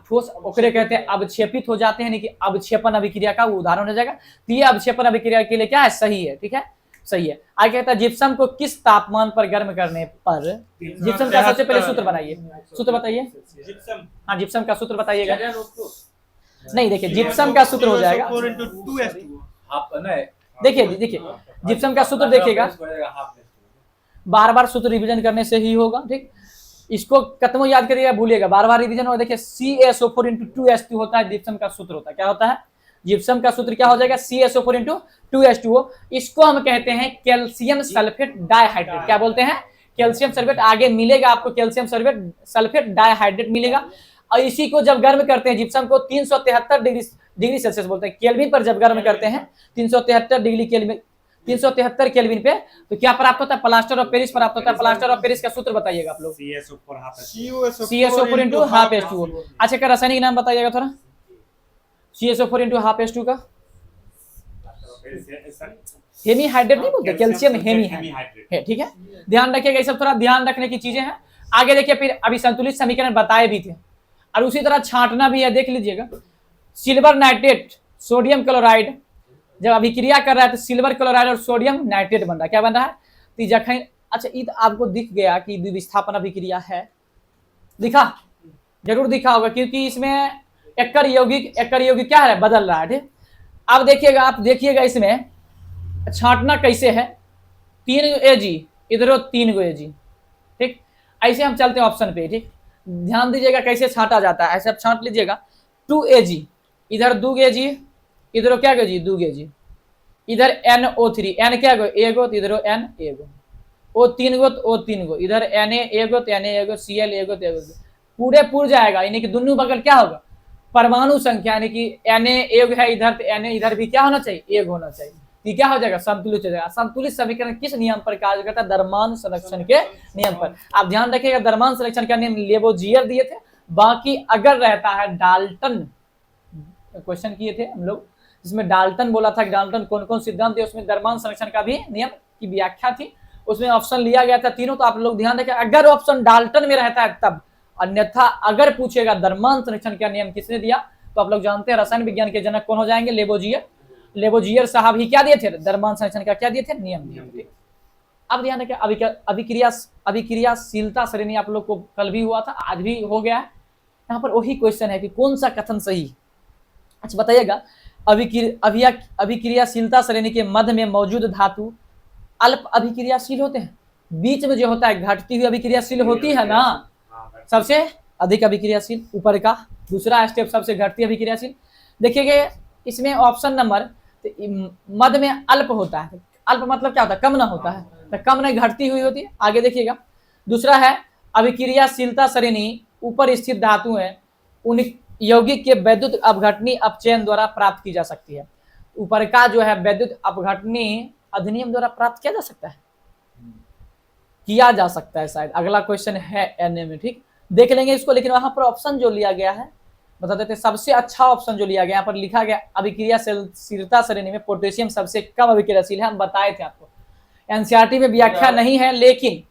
ठोस ओकरे कहते हैं अवक्षेपित हो जाते हैं, यानी कि अवक्षेपण अभिक्रिया का उदाहरण हो जाएगा। तो ये अवक्षेपण अभिक्रिया के लिए क्या है? सही है, ठीक है, सही है। आगे कहता है जिप्सम को किस तापमान पर गर्म करने पर, जिप्सम का सबसे पहले सूत्र बनाइए, सूत्र बताइए। जिप्सम, हाँ, जिप्सम का सूत्र बताइएगा। चलिए दोस्तों, नहीं, देखिए जिप्सम का सूत्र हो जाएगा, CO4 into 2H2O। आप नहीं देखिए जिप्सम का सूत्र देखिएगा, बार बार सूत्र रिवीजन करने से ही होगा, ठीक। इसको कतमो याद करिएगा, भूलिएगा, बार बार रिवीजन होगा। देखिए CaSO4 into 2H2 होता है जिप्सम का सूत्र होता है। क्या होता है? जिप्सम का सूत्र क्या हो जाएगा? CaSO4 into 2H2O। इसको हम कहते हैं कैल्शियम सल्फेट डाइहाइड्रेट। क्या बोलते हैं? Calcium sulphate. आगे मिलेगा आपको कैल्शियम सल्फेट डाइहाइड्रेट मिलेगा। और इसी को जब गर्म करते हैं जिप्सम को 373 डिग्री सेल्सियस बोलते हैं, केल्विन पर जब गर्म करते हैं 373 केल्विन पे, तो क्या प्राप्त होता है? प्लास्टर ऑफ पेरिस प्राप्त होता है। प्लास्टर ऑफ पेरिस का सूत्र बताइएगा आप लोग। CaSO4 into half H2O। अच्छा, क्या रासायनिक नाम बताइएगा थोड़ा, CaSO4 into हाफ H2 का? हेमीहाइड्रेट नहीं बोलते, कैल्शियम हेमीहाइड्रेट है, ठीक है। ध्यान रखिएगा, ये सब थोड़ा ध्यान रखने की चीजें हैं। आगे देखिए, फिर अभी संतुलित समीकरण बताए भी थे और उसी तरह छांटना भी है, देख लीजिएगा। सिल्वर नाइट्रेट, सोडियम क्लोराइड जब अभिक्रिया कर रहा है तो सिल्वर क्लोराइड और सोडियम नाइट्रेट बन रहा है। क्या बन रहा है? तो जखन, अच्छा ये तो आपको दिख गया कि द्विविस्थापन अभिक्रिया है, दिखा, जरूर दिखा होगा, क्योंकि इसमें एकर यौगिक क्या है? बदल रहा है, ठीक। अब देखिएगा, आप देखिएगा इसमें छांटना कैसे है। 3 Ag, इधर 3 Ag, ठीक। ऐसे हम चलते हैं ऑप्शन पे, ठीक। ध्यान दीजिएगा कैसे छांटा जाता है, ऐसे आप छांट लीजिएगा। 2 Ag, इधर 2 Ag, इधर क्या गो जी? 2 Ag, इधर NO3, N क्या गो? एगो, इधर N एगो, O 3 गो, O 3 गो, इधर Na एगो, Na एगो, Cl एगो, एगो, पूरे पुर जाएगा, यानी कि दोनों बगल क्या होगा? परमाणु संख्या, यानी कि Na एगो है इधर, तो Na इधर भी क्या होना चाहिए? एक होना चाहिए। ये क्या हो जाएगा? संतुलित हो जाएगा। संतुलित समीकरण किस नियम पर कार्य करता है? द्रव्यमान संरक्षण के नियम पर। आप ध्यान रखिएगा, द्रव्यमान संरक्षण का नियम लेबोजियर दिए थे। बाकी अगर रहता है डाल्टन, क्वेश्चन किए थे हम लोग, जिसमें डाल्टन बोला था कि डाल्टन कौन कौन सिद्धांत दिए, उसमें द्रव्यमान संरक्षण का भी नियम की व्याख्या थी, उसमें ऑप्शन लिया गया था तीनों। तो आप लोग ध्यान रखें, अगर ऑप्शन डाल्टन में रहता है तब, अन्यथा अगर पूछेगा द्रव्यमान संरक्षण का नियम किसने दिया, तो आप लोग जानते हैं रसायन विज्ञान के जनक कौन हो जाएंगे? लेबोजियर साहब ही क्या दिए थे? द्रव्यमान संरक्षण का क्या दिए थे? नियम दिए थे। अब ध्यान रखें, अभिक्रियाशीलता श्रेणी आप लोग को कल भी हुआ था, आज भी हो गया है। यहाँ पर वही क्वेश्चन है कि कौन सा कथन सही। अच्छा बताइएगा, अभिक्रियाशीलता श्रेणी के मध्य में मौजूद धातु अल्प अभिक्रियाशील होते हैं, बीच में जो होता है घटती हुई अभिक्रियाशील होती है ना, सबसे अधिक अभिक्रियाशील ऊपर का, दूसरा स्टेप सबसे घटती अभिक्रियाशील। देखिएगा इसमें ऑप्शन नंबर, मध्य में अल्प होता है, अल्प मतलब क्या होता है? कम ना होता है, तो कम नहीं, घटती हुई होती है। आगे देखिएगा, दूसरा है अभिक्रियाशीलता श्रेणी ऊपर स्थित धातु है उन यौगिक के वैद्युत अपघटनी अपचयन द्वारा प्राप्त की जा सकती है। ऊपर का जो है वैद्युत अपघटनी अधिनियम द्वारा प्राप्त किया जा सकता है, किया जा सकता है शायद। अगला क्वेश्चन है एनए में, ठीक, देख लेंगे इसको। लेकिन वहां पर ऑप्शन जो लिया गया है बता देते, सबसे अच्छा ऑप्शन जो लिया गया, यहाँ पर लिखा गया अभिक्रियाशीलता श्रेणी में पोटेशियम सबसे कम अभिक्रियाशील है। हम बताए थे आपको, एनसीईआरटी में व्याख्या नहीं है, लेकिन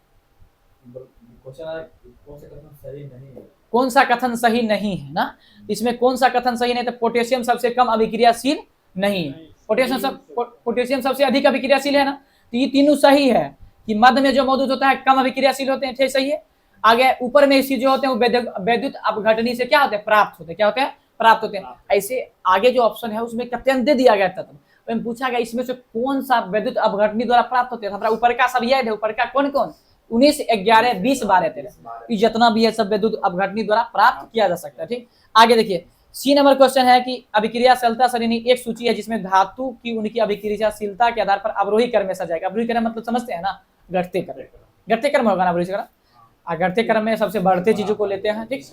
कौन सा कथन सही नहीं है ना, इसमें कौन सा कथन सही नहीं? तो पोटेशियम सबसे कम अभिक्रियाशील नहीं है, पोटेशियम सबसे अधिक अभिक्रियाशील है ना। तो ये तीनों सही है कि मध्य में जो मौजूद होता है कम अभिक्रियाशील होते हैं, सही है। आगे ऊपर में इसी जो होते हैं वो वैद्युत अपघटनी से क्या होते हैं? प्राप्त होते हैं। क्या होते हैं? प्राप्त होते हैं। ऐसे आगे जो ऑप्शन है उसमें कथन दे दिया गया था, तो पूछा गया इसमें से कौन सा वैद्युत अपघटनी द्वारा प्राप्त होते हैं। हमारा ऊपर का सब याद है, ऊपर का कौन कौन? 19, 11, 20, 12, 13, जितना भी है सब वैद्युत अपघटनी द्वारा प्राप्त किया जा सकता है, ठीक। आगे देखिए, सी नंबर क्वेश्चन है कि अभिक्रियाशीलता श्रेणी एक सूची है जिसमें धातु की उनकी अभिक्रियाशीलता के आधार पर अवरोही क्रम में सजाएगा। अवरोही क्रम मतलब समझते हैं ना, घटते क्रम, घटते क्रम होगा ना अवरोही क्रम, घटते क्रम में सबसे बढ़ते चीजों को लेते हैं, ठीक।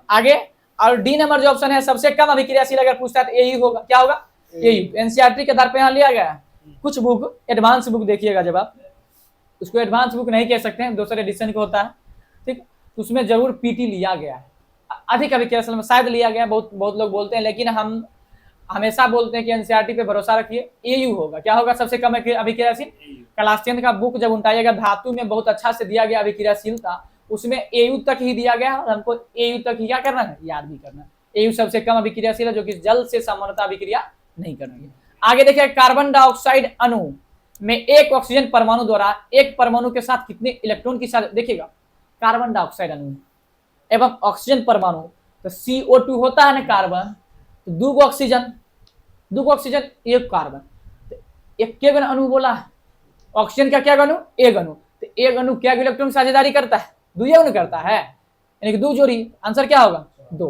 आगे और डी नंबर जो ऑप्शन है सबसे कम अभिक्रियाशील अगर पूछता है तो यही होगा, क्या होगा? एयू एनसीईआरटी के आधार पे यहाँ लिया गया है। कुछ बुक एडवांस बुक देखिएगा, जब आप उसको एडवांस बुक नहीं कह सकते हैं, दूसरे एडिशन का होता है, ठीक, तो उसमें जरूर पीटी लिया गया है, अधिक अभिक्रियाशील में शायद लिया गया है, बहुत लोग बोलते हैं, लेकिन हम हमेशा बोलते हैं कि एनसीईआरटी पे भरोसा रखिए, एयू होगा। क्या होगा सबसे कम अभिक्रियाशील? क्लास 10 का बुक जब उठाइएगा, धातु में बहुत अच्छा से दिया गया अभिक्रियाशीलता, उसमें एयू तक ही दिया गया है और हमको एयू तक ही क्या करना है, याद भी करना है। एयू सबसे कम अभिक्रियाशील है, जो कि जल से सामान्यतः अभिक्रिया नहीं करती है। आगे देखिए, कार्बन डाइऑक्साइड अणु में एक ऑक्सीजन परमाणु द्वारा एक परमाणु के साथ कितने इलेक्ट्रॉन की साथ, देखिएगा कार्बन डाइऑक्साइड अणु एवं ऑक्सीजन परमाणु, तो CO2 होता है ना कार्बन, तो दो ऑक्सीजन एक कार्बन, तो एक के गण अणु बोला है, ऑक्सीजन का क्या अणु? एक अणु, तो एक अणु क्या इलेक्ट्रॉन साझेदारी करता है? दो अणु करता है, यानी कि दो जोड़ी। आंसर क्या होगा? दो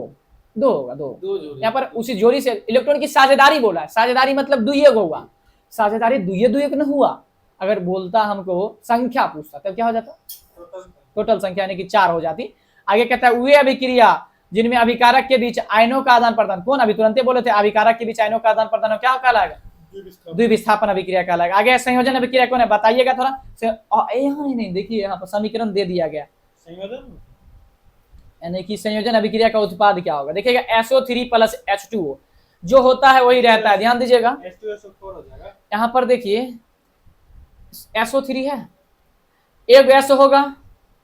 होगा, दो यहाँ पर उसी जोड़ी से इलेक्ट्रॉन की साझेदारी बोला है, साझेदारी मतलब दुइये होगा, साझेदारी दुइये न हुआ। अगर बोलता हमको संख्या पूछता तब क्या हो जाता? टोटल संख्या, यानी कि 4 हो जाती। आगे कहता है वे अभिक्रिया जिनमें अभिकारक के बीच आयनों का आदान प्रदान, कौन अभी तुरंत बोले थे, अभिकारक के बीच आयनों का आदान प्रदान क्या कहलाएगा? द्विविस्थापन अभिक्रिया कहलाएगा। आगे संयोजन अभिक्रिया कौन है, बताइएगा थोड़ा। यहाँ नहीं, देखिए यहाँ पर समीकरण दे दिया गया, यानी कि संयोजन अभिक्रिया का उत्पाद क्या होगा, देखिएगा SO3 + H2O जो होता है वही रहता है, ध्यान दीजिएगा। यहाँ पर देखिए SO3 है, एक गैस होगा,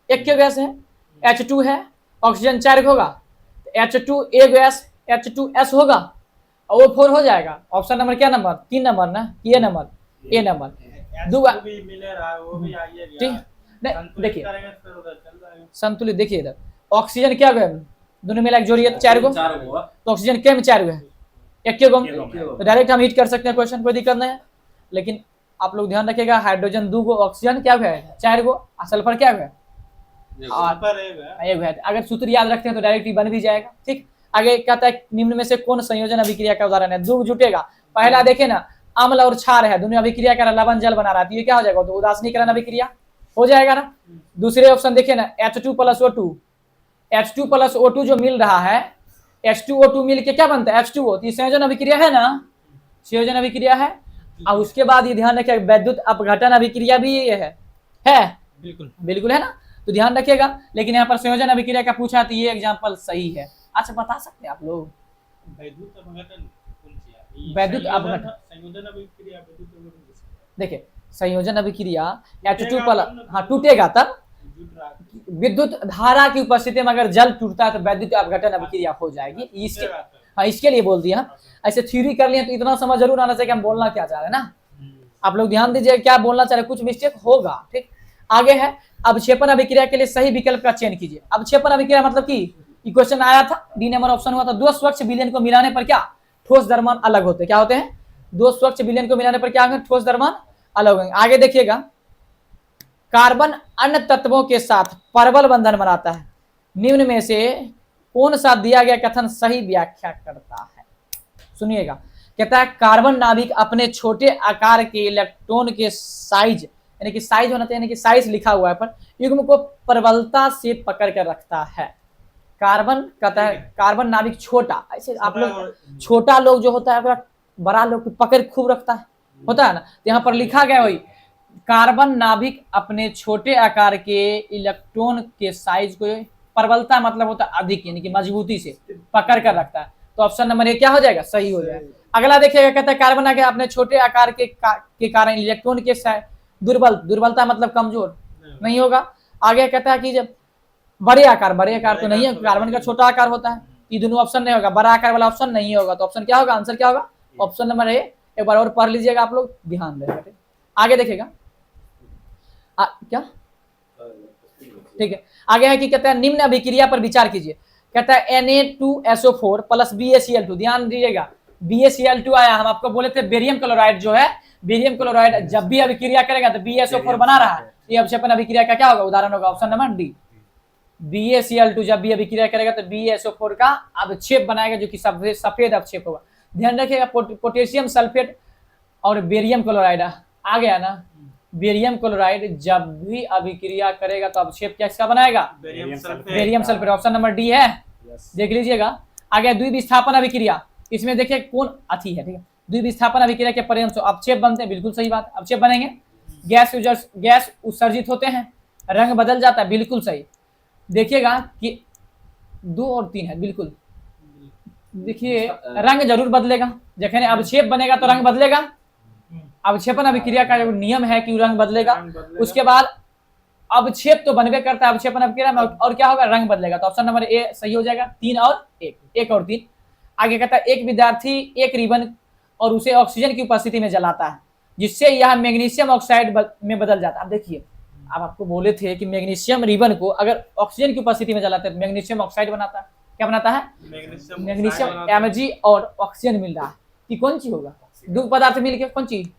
एक क्यों गैस है, H2 है, ऑक्सीजन 4 होगा, H2 एक गैस H2S होगा, और वो 4 हो जाएगा। ऑप्शन नंबर क्या नंबर? 3 नंबर ना, ये नंबर ए नंबर ठीक। देखिए संतुलित, देखिए इधर ऑक्सीजन क्या है, दोनों मिला के जोड़िए 4 गो, तो ऑक्सीजन क्या में 4 गो है, एक गो, तो डायरेक्ट हम हिट कर सकते हैं क्वेश्चन, कोई दिक्कत नहीं है। लेकिन आप लोग ध्यान रखिएगा, हाइड्रोजन 2 गो, ऑक्सीजन क्या है 4 गो, सल्फर क्या है एक है। अगर सूत्र याद रखते हैं तो डायरेक्ट बन भी जाएगा, ठीक। आगे कहता है निम्न में से कौन संयोजन अभिक्रिया का उदाहरण है? दूध जुटेगा, पहला देखे ना, अम्ल और क्षार है, दोनों अभिक्रिया कर लवण जल बना रहा है, तो ये क्या हो जाएगा? तो उदासीनीकरण अभिक्रिया हो जाएगा ना। दूसरे ऑप्शन देखे ना, H2 + O2, H2 + O2 जो मिल रहा है, H2O2 मिल के क्या बनता है? H2O, तो संयोजन अभिक्रिया है ना, संयोजन अभिक्रिया है। अब उसके बाद ये ध्यान रखिए, विद्युत अपघटन अभिक्रिया भी ये है बिल्कुल है ना, तो ध्यान रखिएगा। लेकिन यहाँ पर संयोजन अभिक्रिया का पूछा तो ये एग्जांपल सही है। अच्छा बता सकते हैं आप लोग वैद्युत अपघटन? देखिए संयोजन अभिक्रिया H2 + हाँ टूटेगा तब, विद्युत धारा की उपस्थिति में अगर जल टूटता है तो वैद्युत अपघटन अभिक्रिया हो जाएगी। इसके हाँ इसके लिए बोल दिया, ऐसे थ्योरी कर लिए तो इतना समझ जरूर आना चाहिए कि हम बोलना क्या चाह रहे हैं ना। आप लोग ध्यान दीजिए क्या बोलना चाह रहे हैं, कुछ मिस्टेक होगा, ठीक। आगे है अवक्षेपण अभिक्रिया के लिए सही विकल्प का चयन कीजिए। अवक्षेपण अभिक्रिया मतलब कि क्वेश्चन आया था, डी नंबर ऑप्शन हुआ था, दो स्वच्छ विलयन को मिलाने पर क्या ठोस द्रव्यमान अलग होते, क्या होते हैं? दो स्वच्छ विलयन को मिलाने पर क्या होंगे? ठोस द्रव्यमान अलग होंगे। आगे देखिएगा, कार्बन अन्य तत्वों के साथ परबल बंधन बनाता है, निम्न में से कौन सा दिया गया कथन सही व्याख्या करता है? सुनिएगा, कहता है कार्बन नाभिक अपने छोटे आकार के इलेक्ट्रॉन के साइज, यानी कि साइज होना चाहिए, यानी कि साइज लिखा हुआ है पर युग्म को प्रबलता से पकड़ कर रखता है। कार्बन कहता है कार्बन नाभिक छोटा, ऐसे आप लोग छोटा लोग जो होता है बड़ा लोग की पकड़ खूब रखता है, होता है ना, तो यहाँ पर लिखा गया वही, कार्बन नाभिक अपने छोटे आकार के इलेक्ट्रॉन के साइज को, प्रबलता मतलब होता है अधिक, यानी कि मजबूती से पकड़ कर रखता है। तो ऑप्शन नंबर 1 क्या हो जाएगा? सही हो जाएगा। अगला देखिएगा, कहता है कार्बन आगे अपने छोटे आकार के कारण इलेक्ट्रॉन के दुर्बलता मतलब कमजोर नहीं होगा। आगे कहता है कि जब बड़े आकार तो नहीं है, कार्बन का छोटा आकार होता है, ये दोनों ऑप्शन नहीं होगा, बड़ा आकार वाला ऑप्शन नहीं होगा। तो ऑप्शन क्या होगा? आंसर क्या होगा? Option number A. एक बार और पढ़ लीजिएगा आप लोग, ध्यान देगा। आगे देखिएगा क्या ठीक है, आगे है कि कहता है निम्न अभिक्रिया पर विचार कीजिए। कहता है Na2SO4 + BaCl2, ध्यान दीजिएगा BaCl2 आया, हम आपको बोले थे बेरियम क्लोराइड जो है, बेरियम क्लोराइड जब भी अभिक्रिया करेगा तो BaSO4 बना रहा है, ये अवक्षेपण अभिक्रिया का क्या होगा? उदाहरण होगा ऑप्शन नंबर डी। BaCl2 जब भी अभिक्रिया करेगा तो BaSO4 का अवक्षेप बनाएगा, जो कि सफेद अवक्षेप होगा। ध्यान रखिएगा, पोटेशियम सल्फेट और बेरियम क्लोराइड आ गया ना, बेरियम क्लोराइड जब भी अभिक्रिया करेगा तो अवक्षेप कैसा बनाएगा? Barium sulphate. Option number D है, देख लीजिएगा। आगे द्विविस्थापन अभिक्रिया, इसमें देखिए कौन अथी है, ठीक है, द्विविस्थापन अभिक्रिया के परिणाम से अवक्षेप बनते हैं, बिल्कुल सही बात, अवक्षेप बनेंगे। गैस उत्सर्जित होते हैं, रंग बदल जाता है, बिल्कुल सही। देखिएगा कि 2 और 3 है, बिल्कुल देखिए रंग जरूर बदलेगा, जखन अवक्षेप बनेगा तो रंग बदलेगा, अवक्षेपण अभिक्रिया का जो नियम है कि रंग बदलेगा। उसके बाद अवक्षेप तो बनबे करता है अवक्षेपण अभिक्रिया में, और क्या होगा, रंग बदलेगा। तो ऑप्शन नंबर ए सही हो जाएगा, 3 और 1, 1 और 3। आगे कहता है एक विद्यार्थी एक रिबन और उसे ऑक्सीजन की उपस्थिति में जलाता है, जिससे यह मैग्नीशियम ऑक्साइड में बदल जाता है। अब देखिए, अब आपको बोले थे कि मैग्नीशियम रिबन को अगर ऑक्सीजन की उपस्थिति में जलाते हैं तो मैग्नीशियम ऑक्साइड बनाता है। क्या बनाता है? मैग्नीशियम Mg और ऑक्सीजन मिल रहा है कि कौन सी होगा, 2 पदार्थ मिल के कौन चीज।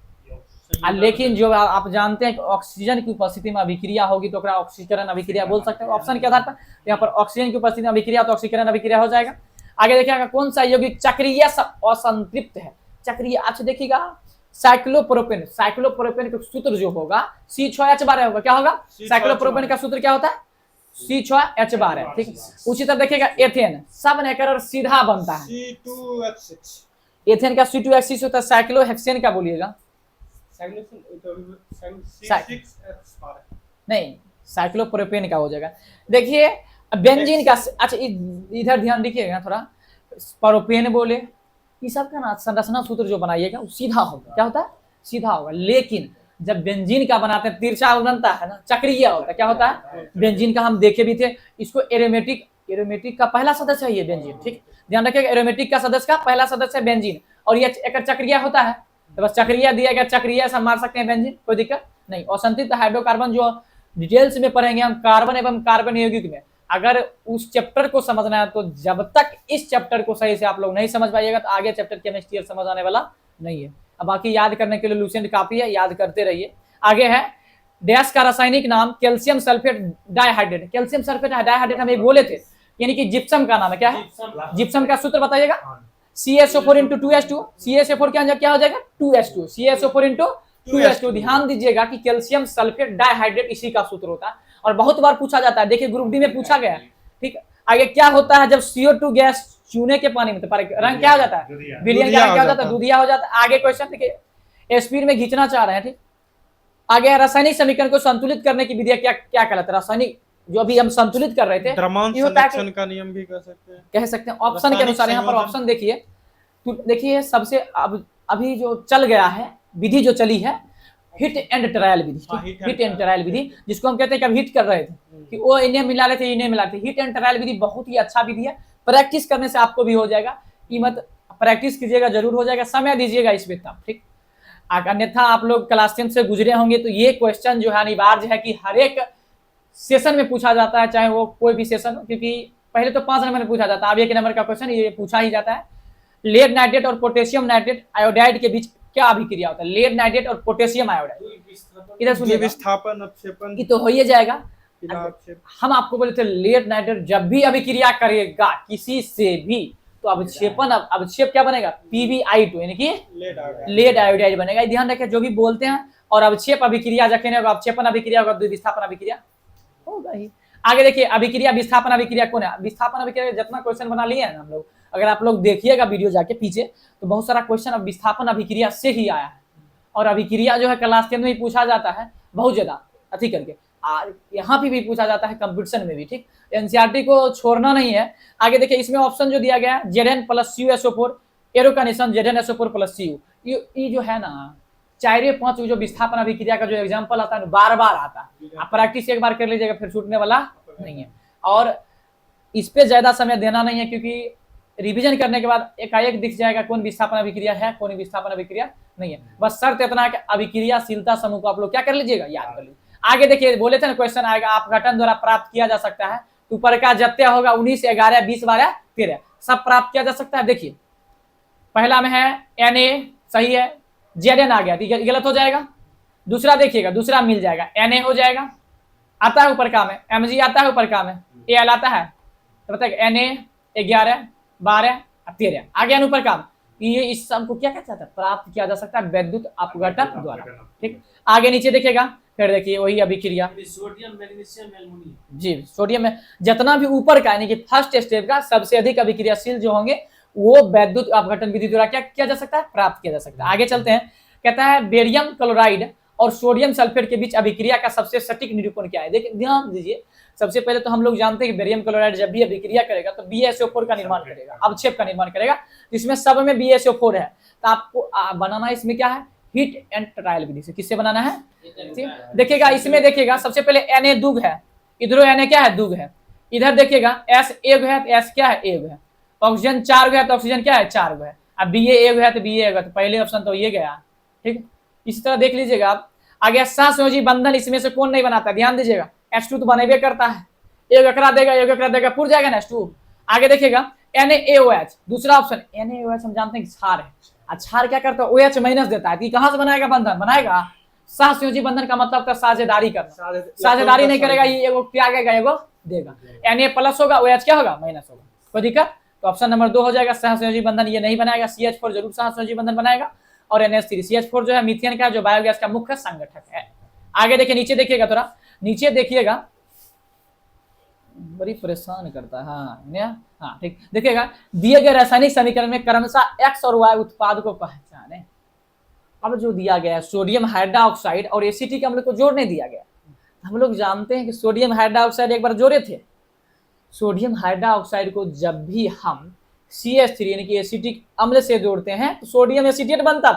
लेकिन जो आप जानते हैं कि ऑक्सीजन की उपस्थिति में अभिक्रिया होगी तो ऑक्सीकरण अभिक्रिया बोल सकते हैं ऑप्शन के आधार पर। यहाँ पर ऑक्सीजन की उपस्थिति में अभिक्रिया तो ऑक्सीकरण अभिक्रिया हो जाएगा। आगे देखिएगा कौन सा यौगिक चक्रीय असंतृप्त है। चक्रीय, अच्छा देखिएगा साइक्लोप्रोपेन, साइक्लोप्रोपेन का सूत्र जो होगा C6H12 होगा। क्या होगा? साइक्लोप्रोपेन का सूत्र क्या होता है? C6H12, ठीक। उसी तरह देखिएगा एथेन, सब नेकर सीधा बनता है, C2H6। एथेन का C2H6 होता है। साइक्लोहेक्सेन का बोलिएगा, नहीं साइक्लोप्रोपेन का हो जाएगा। देखिए बेंजीन का, अच्छा इधर ध्यान दीजिएगा थोड़ा, प्रोपेन बोले ये सब का ना संरचना सूत्र जो बनाइएगा वो सीधा होगा। क्या होता है? सीधा होगा। लेकिन जब बेंजीन का बनाते हैं तिरछा बनता है ना, चक्रीय होता है। क्या होता है? बेंजीन का हम देखे भी थे, इसको एरोमेटिक का पहला सदस्य है ये बेंजीन, ठीक। ध्यान रखिएगा एरोमेटिक का सदस्य का पहला सदस्य है बेंजीन, और ये एक चक्रीय होता है। तो बस चक्रीय दिया गया, चक्रीय से मार सकते हैं बेंजीन, कोई दिक्कत नहीं। असंतृप्त हाइड्रोकार्बन जो डिटेल्स में पढ़ेंगे हम कार्बन एवं कार्बन यौगिक में, अगर उस चैप्टर को समझना है तो जब तक इस चैप्टर को सही से आप लोग नहीं समझ पाइएगा तो आगे चैप्टर केमिस्ट्री समझ आने वाला नहीं है। अब बाकी याद करने के लिए लूसेंट काफी है, याद करते रहिए। आगे है डैश का रासायनिक नाम calcium sulphate dihydrate. Calcium sulphate dihydrate हम एक बोले थे, यानी कि जिप्सम का नाम है। क्या है? जिप्सम का सूत्र बताइएगा, CaSO4 × 2H2। CaSO4 क्या हो जाएगा? 2H2। CaSO4 × 2H2। ध्यान दीजिएगा कि कैल्शियम सल्फेट डाइहाइड्रेट इसी का सूत्र होता है और बहुत बार पूछा जाता है। देखिए ग्रुप डी में पूछा गया है, ठीक। आगे क्या होता है जब CO2 गैस चूने के पानी में, तो रंग क्या हो जाता है? विलयन क्या हो जाता है? दूधिया हो जाता है। आगे क्वेश्चन देखिए, स्पीड में खींचना चाह रहे हैं, ठीक। आगे रासायनिक समीकरण को संतुलित करने की विधि क्या कहलाता है? रासायनिक जो अभी हम संतुलित कर रहे थे, द्रव्यमान का नियम भी कह सकते हैं ऑप्शन के अनुसार। यहाँ पर ऑप्शन देखिए, तो देखिए सबसे अभी जो चल गया है विधि, जो चली है हिट एंड ट्रायल विधि। हिट एंड ट्रायल विधि जिसको हम कहते हैं कि अब हिट कर रहे थे कि वो इन्हें मिला रहे थे, इन्हें मिला रहे थे। हिट एंड ट्रायल विधि बहुत ही अच्छा विधि है, प्रैक्टिस करने से आपको भी हो जाएगा। कीमत प्रैक्टिस कीजिएगा, जरूर हो जाएगा, समय दीजिएगा इसमें तब, ठीक। अन्यथा आप लोग क्लास 10 से गुजरे होंगे तो ये क्वेश्चन जो है अनिवार्य है कि हर एक सेशन में पूछा जाता है, चाहे वो कोई भी सेशन हो, क्योंकि पहले तो 5 नंबर में पूछा जाता है, अब 1 नंबर का क्वेश्चन ये पूछा ही जाता है। लेड नाइट्रेट और पोटेशियम नाइट्रेट आयोडाइड के बीच क्या अभिक्रिया होता है? लेड नाइट्रेट और पोटेशियम आयोडाइड। इधर सुनिए, विस्थापन अपक्षेपण ये तो हो ही जाएगा। हम आपको बोले थे लेड नाइट्रेट जब भी अभिक्रिया करेगा किसी से भी तो अवक्षेप क्या बनेगा? PbI2 यानी कि लेड आयोडाइड बनेगा। ध्यान रखें जो भी बोलते हैं, और अवक्षेप अभिक्रिया जखन होगा, अवक्षेपण अभिक्रिया होगा, विस्थापन अभिक्रिया होगा ही। आगे देखिए अभिक्रिया विस्थापन अभिक्रिया कौन है? विस्थापन अभिक्रिया जितना क्वेश्चन बना लिए हैं हम लोग, अगर आप लोग देखिएगा वीडियो जाके पीछे तो बहुत सारा क्वेश्चन अब विस्थापन अभिक्रिया से ही आया है। और अभिक्रिया जो है क्लास 10 में भी पूछा जाता है बहुत ज्यादा अति करके, यहाँ पे भी पूछा जाता है कंपटीशन में भी, ठीक। एनसीईआरटी को छोड़ना नहीं है। आगे देखिए इसमें ऑप्शन जो दिया गया है Zn + CuSO4, एरो का निशान ZnSO4 + Cu। ये जो है ना 4-5 जो विस्थापन अभिक्रिया का जो एग्जाम्पल आता है बार बार आता है, आप प्रैक्टिस एक बार कर लीजिएगा फिर छूटने वाला नहीं है। और इस पे ज्यादा समय देना नहीं है क्योंकि रिवीजन करने के बाद एकाएक दिख जाएगा कौन विस्थापन अभिक्रिया है, कौन विस्थापन अभिक्रिया नहीं है। बस शर्त इतना है कि अभिक्रियाशीलता समूह को आप लोग क्या कर लीजिएगा, याद कर लीजिए। आगे देखिए बोले थे ना क्वेश्चन आएगा अपघटन द्वारा प्राप्त किया जा सकता है, ऊपर का जत्ते होगा 19, 11, 20, 12, 13 सब प्राप्त किया जा सकता है। देखिए पहला में है Na सही है, Zn आ गया तो गलत हो जाएगा। दूसरा देखिएगा, दूसरा मिल जाएगा Na हो जाएगा, आता है ऊपर का में, Mg आता है ऊपर का में, Al आता है तो बताइए Na 11, 12, 13 आ गया ऊपर काम। ये इस सब को क्या कहता है? प्राप्त किया जा सकता है वैद्युत अपघटन द्वारा, ठीक। आगे नीचे देखिएगा, फिर देखिए वही अभिक्रिया सोडियम मैग्नीशियम एल्युमिनियम जी, सोडियम में जितना भी ऊपर का यानी कि फर्स्ट स्टेप का सबसे अधिक अभिक्रियाशील जो होंगे वो वैद्युत अपघटन विधि द्वारा क्या किया जा सकता है, प्राप्त किया जा सकता है। आगे चलते हैं, कहता है बेरियम क्लोराइड और सोडियम सल्फेट के बीच अभिक्रिया का सबसे सटीक निरूपण क्या है। देखिए ध्यान दीजिए, सबसे पहले तो हम लोग जानते हैं कि बेरियम क्लोराइड जब भी अभिक्रिया करेगा तो BaSO4 का निर्माण करेगा, अवक्षेप का निर्माण करेगा, जिसमें सब में BaSO4 है। तो आपको बनाना इसमें क्या है, हीट एंड ट्रायल विधि से। किससे बनाना है, देखिएगा इसमें देखिएगा सबसे पहले Na दुग है, इधर Na क्या है, दुग है, इधर देखिएगा S एक है तो S क्या है, एक है, ऑक्सीजन 4 है तो ऑक्सीजन क्या है, 4 है, अब Ba एक है तो Ba एक है, तो पहले ऑप्शन तो ये गया, ठीक। इसी तरह देख लीजिएगा आप आगे, सहसंयोजी बंधन इसमें से कौन नहीं बनाता, ध्यान दीजिएगा, H2 तो बनेबे करता है, एक एकरा देगा पूर जाएगा ना H2। आगे देखिएगा NaOH, दूसरा ऑप्शन NaOH हम जानते हैं कि क्षार है, क्षार क्या करता है, OH माइनस देता है, कहां से बनाएगा बंधन, बनाएगा सहसंयोजी बंधन का मतलब था साझेदारी करना, साझेदारी नहीं करेगा ये एगो क्या आएगा, एगो देगा, Na प्लस होगा, OH क्या होगा, माइनस होगा, कोई दिक्कत। तो ऑप्शन नंबर 2 हो जाएगा सहसंयोजी बंधन, ये नहीं बनाएगा, CH4 जरूर सहसंयोजी बंधन बनाएगा, और NH3, CH4 जो है मीथेन का जो बायोगैस का मुख्य संगठक है। आगे देखिए, नीचे देखिएगा, थोड़ा नीचे देखिएगा, बड़ी परेशान करता है, हाँ ठीक, देखिएगा दिए गए रासायनिक समीकरण में क्रमशः X और Y उत्पाद को पहचाने। अब जो दिया गया है सोडियम हाइड्रोक्साइड और एसिटिक अम्ल को जोड़ने दिया गया, हम लोग जानते हैं कि सोडियम हाइड्रोक्साइड एक बार जोड़े थे, सोडियम हाइड्रोक्साइड को जब भी हम CH3 यानी कि एसिटिक अम्ल से जोड़ते हैं तो सोडियम एसिटेट बनता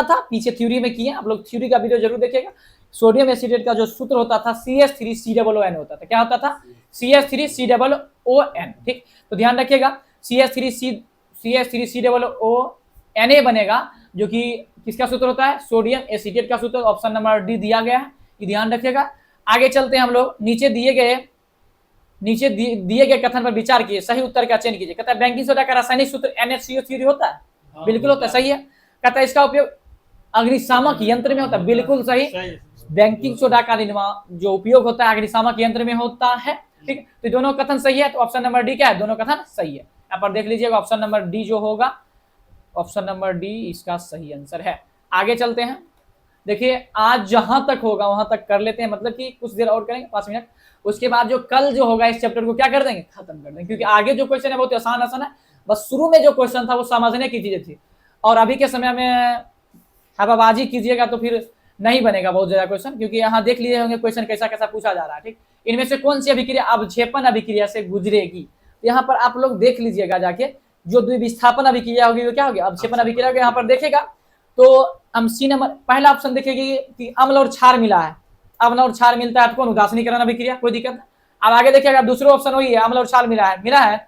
था, पीछे थ्योरी में किए, आप लोग थ्योरी का वीडियो जरूर देखिएगा। सोडियम एसिटेट का जो सूत्र होता था CH3COON होता था, क्या होता था, CH3COON, ठीक। तो ध्यान रखिएगा CH3COONA बनेगा, जो कि किसका सूत्र होता है, सोडियम एसिटेट का सूत्र, ऑप्शन नंबर डी दिया गया है, ये ध्यान रखिएगा। आगे चलते हैं हम लोग, नीचे दिए गए कथन पर विचार कीजिए, सही उत्तर का चयन कीजिए। कहता है बेकिंग सोडा का रासायनिक सूत्र NaCO3 होता है, बिल्कुल होता है, सही है। कहता है इसका उपयोग अग्निशामक यंत्र में होता है, बिल्कुल सही, बेकिंग सोडा का निर्माण जो उपयोग होता है अग्निशामक यंत्र में होता है, ठीक। तो दोनों कथन सही है, तो ऑप्शन नंबर डी क्या है, दोनों कथन सही है। यहाँ पर देख लीजिएगा ऑप्शन नंबर डी जो होगा, ऑप्शन नंबर डी इसका सही आंसर है। आगे चलते हैं, देखिए आज जहां तक होगा वहां तक कर लेते हैं, मतलब कि कुछ देर और करेंगे 5 मिनट, उसके बाद जो कल जो होगा इस चैप्टर को क्या कर देंगे, खत्म कर देंगे, क्योंकि आगे जो क्वेश्चन है बहुत आसान है, बस शुरू में जो क्वेश्चन था वो समझने की चीजें थी, और अभी के समय में हवाबाजी कीजिएगा तो फिर नहीं बनेगा बहुत ज्यादा क्वेश्चन, क्योंकि यहाँ देख लिए होंगे क्वेश्चन कैसा कैसा पूछा जा रहा है, ठीक। इनमें से कौन सी अभिक्रिया अवक्षेपण अभिक्रिया से गुजरेगी, यहाँ पर आप लोग देख लीजिएगा जाके, जो द्विविस्थापन अभिक्रिया होगी वो क्या होगी, अवक्षेपण अभिक्रिया होगी। यहाँ पर देखेगा तो हम सी नंबर पहला ऑप्शन देखेंगे कि अम्ल और क्षार मिला है, अम्ल और क्षार मिलता है, कौन, उदासीनीकरण अभिक्रिया, कोई दिक्कत नहीं। अब आगे देखिएगा दूसरा ऑप्शन वही है, अम्ल और क्षार मिला है।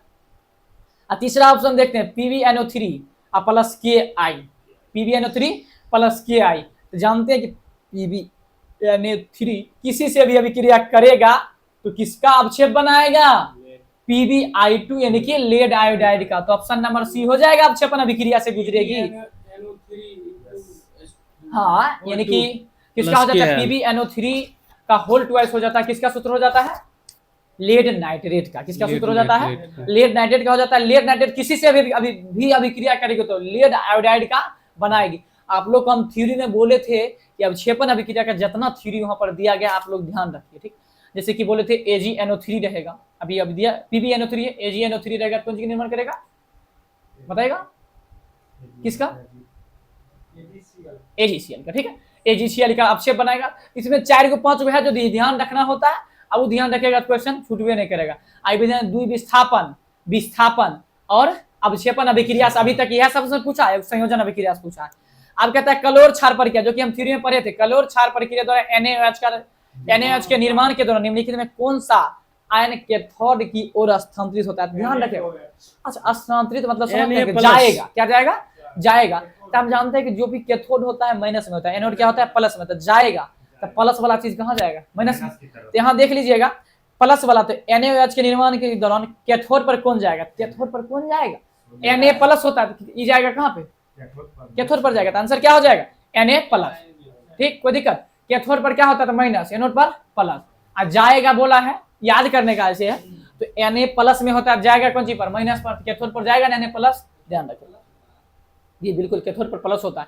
और तीसरा ऑप्शन देखते हैं PbNO3 plus KI, PbNO3 plus KI, तो जानते हैं कि PbNO3 किसी से भी अभिक्रिया करेगा तो किसका अवक्षेप बनाएगा, PbI2 यानी कि लेड आयोडाइड का, तो ऑप्शन नंबर सी हो जाएगा, अवक्षेपण अभिक्रिया से गुजरेगी। हाँ, यानी कि किसका हो जाता है, PbNO3 का होल ट्वाइस हो जाता है, किसका सूत्र हो जाता है, लेड नाइट्रेट का, किसका सूत्र हो जाता है, लेड नाइट्रेट का हो जाता है। लेड नाइट्रेट किसी से भी अभिक्रिया करेगी तो लेड आयोडाइड का बनाएगी। आप लोग को हम थ्योरी में बोले थे कि अवक्षेपण अभिक्रिया का जितना थ्योरी वहां पर दिया गया आप लोग ध्यान रखिए, ठीक। जैसे कि बोले थे AgNO3 रहेगा, अभी दिया PbNO3 है, AgNO3 रहेगा, कौन सी निर्माण करेगा, बताएगा किसका, AgCl का, ठीक है, AgCl का अवक्षेप बनाएगा। इसमें 4 को 5 है जो ध्यान रखना होता है, अब वो ध्यान रखेगा तो क्वेश्चन छूटवे नहीं करेगा। द्विविस्थापन, विस्थापन और अवक्षेपण अभिक्रिया से अभी तक यह सबसे पूछा है, संयोजन अभिक्रिया से पूछा है। अब कहता है कलोर क्षार प्रक्रिया, जो कि हम थ्योरी में पढ़े थे, कलोर क्षार प्रक्रिया द्वारा NaOH के निर्माण के दौरान निम्नलिखित में कौन सा आयन कैथोड की ओर स्थानांतरित होता है, ध्यान रखेगा। अच्छा, स्थानांतरित मतलब जाएगा, क्या जाएगा, तो हम जानते हैं कि जो भी कैथोड होता है माइनस में होता है, एनोड क्या होता है, प्लस में, तो जाएगा, तो प्लस वाला चीज कहाँ जाएगा, माइनस में। तो यहाँ देख लीजिएगा प्लस वाला, तो NaOH के निर्माण के दौरान कैथोड पर कौन जाएगा, कैथोड पर कौन जाएगा, Na प्लस होता है, ये जाएगा कहाँ पे, कैथोड पर जाएगा, तो आंसर क्या हो जाएगा, Na प्लस, ठीक, कोई दिक्कत। कैथोड पर क्या होता है, माइनस, एनोड पर प्लस, और जाएगा बोला है, याद करने का ऐसे है, तो Na प्लस में होता है, जाएगा कौन सी पर, माइनस पर, कैथोड पर जाएगा Na प्लस, ध्यान रखिएगा, ये बिल्कुल कैथोड पर प्लस होता है,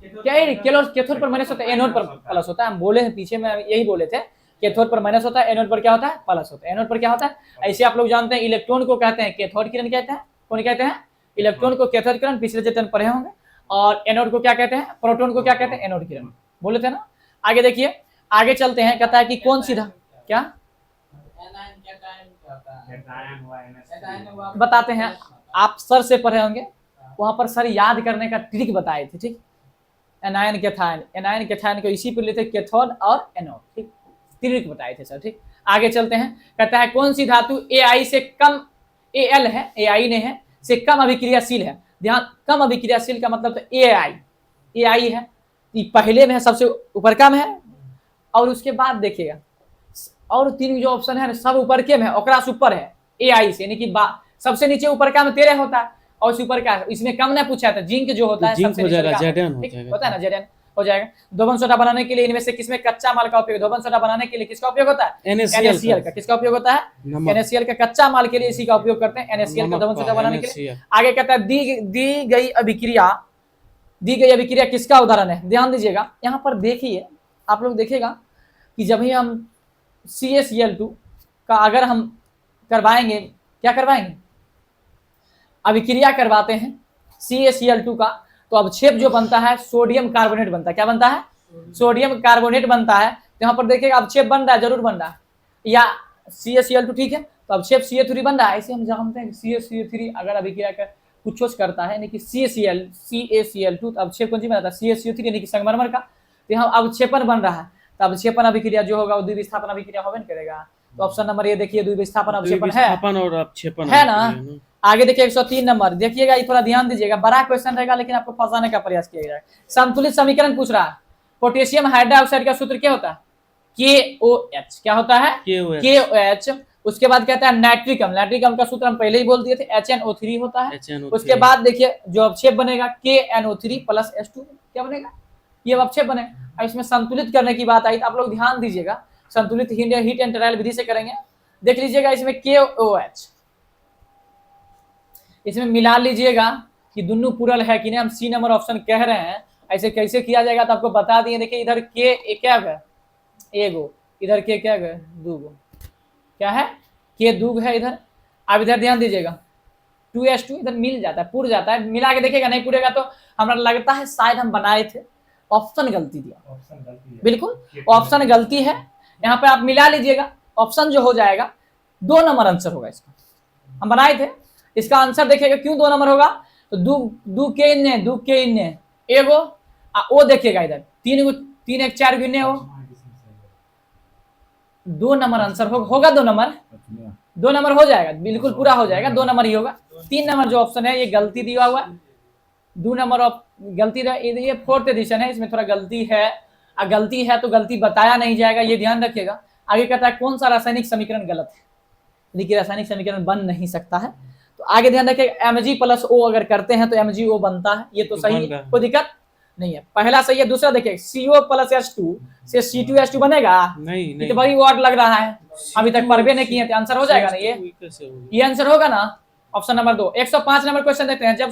क्या है, कैथोड पर माइनस होता है, एनोड पर प्लस होता है। हम बोले हैं पीछे में यही बोले थे, कैथोड पर माइनस होता है, एनोड पर क्या होता है, प्लस होता है। एनोड पर क्या होता है, ऐसे आप लोग जानते हैं इलेक्ट्रॉन को कहते हैं कैथोड किरण कहते हैं, कौन कहते हैं, इलेक्ट्रॉन को कैथोड किरण पिछले चैप्टर में पढ़े होंगे, और एनोड को क्या कहते हैं, प्रोटॉन को क्या कहते हैं, एनोड किरण, बोले थे ना। आगे देखिए, आगे चलते हैं, कहता है कि कौन सीधा क्या बताते हैं, आप सर से पढ़े होंगे, वहां पर सर याद करने का ट्रिक बताए थे, ठीक। एनायन कैथायन, एनायन कैथायन को इसी पर लेते कैथोड और एनोड, ठीक, ट्रिक बताए थे सर, ठीक। आगे चलते हैं, कहता है कौन सी धातु Ai से कम, Al है, Ai ने है, से कम अभिक्रियाशील है। ध्यान, कम अभिक्रियाशील का मतलब तो Ai है, ये पहले में है, सबसे ऊपर का में है, और उसके बाद देखिएगा और तीन जो ऑप्शन है सब ऊपर के में है, ओकरा से ऊपर है Ai से, यानी कि सबसे नीचे ऊपर का में 13 होता है, और सुपर का इसमें कम ना पूछा था, जिंक जो होता है जिंक हो जाएगा, जेडन होता है ना, जेडन हो जाएगा। धोबन सोडा बनाने के लिए इनमें से किसमें कच्चा माल का उपयोग, धोबन सोडा बनाने के लिए किसका उपयोग होता है, NaCl का। किसका उपयोग होता है, NaCl का। कच्चा माल के लिए इसी का उपयोग करते हैं, NaCl का धोबन सोडा बनाने के लिए। आगे कहता है दी गई अभिक्रिया किसका उदाहरण है। ध्यान दीजिएगा, यहाँ पर देखिए, आप लोग देखिएगा कि जब ही हम CaCl2 का अगर हम करवाएंगे, क्या करवाएंगे, अभिक्रिया करवाते हैं CaCl2 का, तो अवक्षेप जो बनता है सोडियम कार्बोनेट बनता है। क्या बनता है, सोडियम कार्बोनेट बनता है। तो यहाँ पर देखिएगा अवक्षेप बन रहा है, जरूर बन रहा है, या CaCl2, ठीक है, तो अवक्षेप Ca3 बन रहा है। ऐसे हम जानते हैं CaCO3 अगर अभिक्रिया का कुछ करता है, यानी कि CaCl2, तो अवक्षेप कौन सी बनाता है, CaCO3, यानी कि संगमरमर का। तो यहाँ अवक्षेपन बन रहा है, तो अवक्षेपन अभिक्रिया जो होगा वो द्विविस्थापन अभिक्रिया होगा करेगा। तो ऑप्शन नंबर ये देखिए, द्विविस्थापन अवक्षेपन है ना। आगे देखिए 103 नंबर देखिएगा, ये थोड़ा ध्यान दीजिएगा, बड़ा क्वेश्चन रहेगा लेकिन आपको फंसाने का प्रयास किया जाएगा। संतुलित समीकरण पूछ रहा है, पोटेशियम हाइड्रोक्साइड का सूत्र क्या होता है, KOH। क्या होता है, KOH। उसके बाद कहता है नाइट्रिक अम्ल का सूत्र हम पहले ही बोल दिए थे, HNO3 होता है। उसके बाद देखिए जो अवक्षेप बनेगा KNO3 + H2, क्या बनेगा, ये अवक्षेप बनेगा। इसमें संतुलित करने की बात आई तो आप लोग ध्यान दीजिएगा, संतुलित हीट एंड ट्रायल विधि से करेंगे। देख लीजिएगा इसमें KOH, इसमें मिला लीजिएगा कि दोनों पूरल है कि नहीं। हम सी नंबर ऑप्शन कह रहे हैं, ऐसे कैसे किया जाएगा तो आपको बता दिए। देखिए इधर के क्या है, एगो, इधर के क्या है, दूगो, क्या है, के दूग है इधर। अब इधर ध्यान दीजिएगा 2H2 इधर मिल जाता है, पूर जाता है, मिला के देखिएगा नहीं पूरेगा तो हमारा लगता है शायद हम बनाए थे, ऑप्शन गलती दिया, बिल्कुल ऑप्शन गलती है। यहाँ पे आप मिला लीजिएगा, ऑप्शन जो हो जाएगा 2 नंबर आंसर होगा इसका, हम बनाए थे। इसका आंसर देखिएगा क्यों 2 नंबर होगा, तो दू के इन्ने एगो ओ देखिएगा इधर 3 1 4 गिने हो, 2 नंबर आंसर होगा 2 नंबर हो जाएगा, बिल्कुल पूरा हो जाएगा, 2 नंबर ही होगा। 3 नंबर जो ऑप्शन है ये गलती दिया हुआ है, 2 नंबर गलती, ये 4th एडिशन है, इसमें थोड़ा गलती है, गलती है तो गलती बताया नहीं जाएगा, ये ध्यान रखिएगा। आगे कहता है कौन सा रासायनिक समीकरण गलत है, देखिए रासायनिक समीकरण बन नहीं सकता है। तो आगे ध्यान रखिए Mg+O अगर करते हैं तो MgO बनता है, ये तो सही है, कोई दिक्कत नहीं है, पहला सही है। दूसरा देखिए CO+H2 से C2H2 बनेगा, नहीं तो बड़ी वर्ड लग रहा है, अभी तक पढ़वे नहीं किए थे, आंसर हो जाएगा ना, ये आंसर होगा ना, ऑप्शन नंबर 2। 105 नंबर क्वेश्चन देखते हैं, जब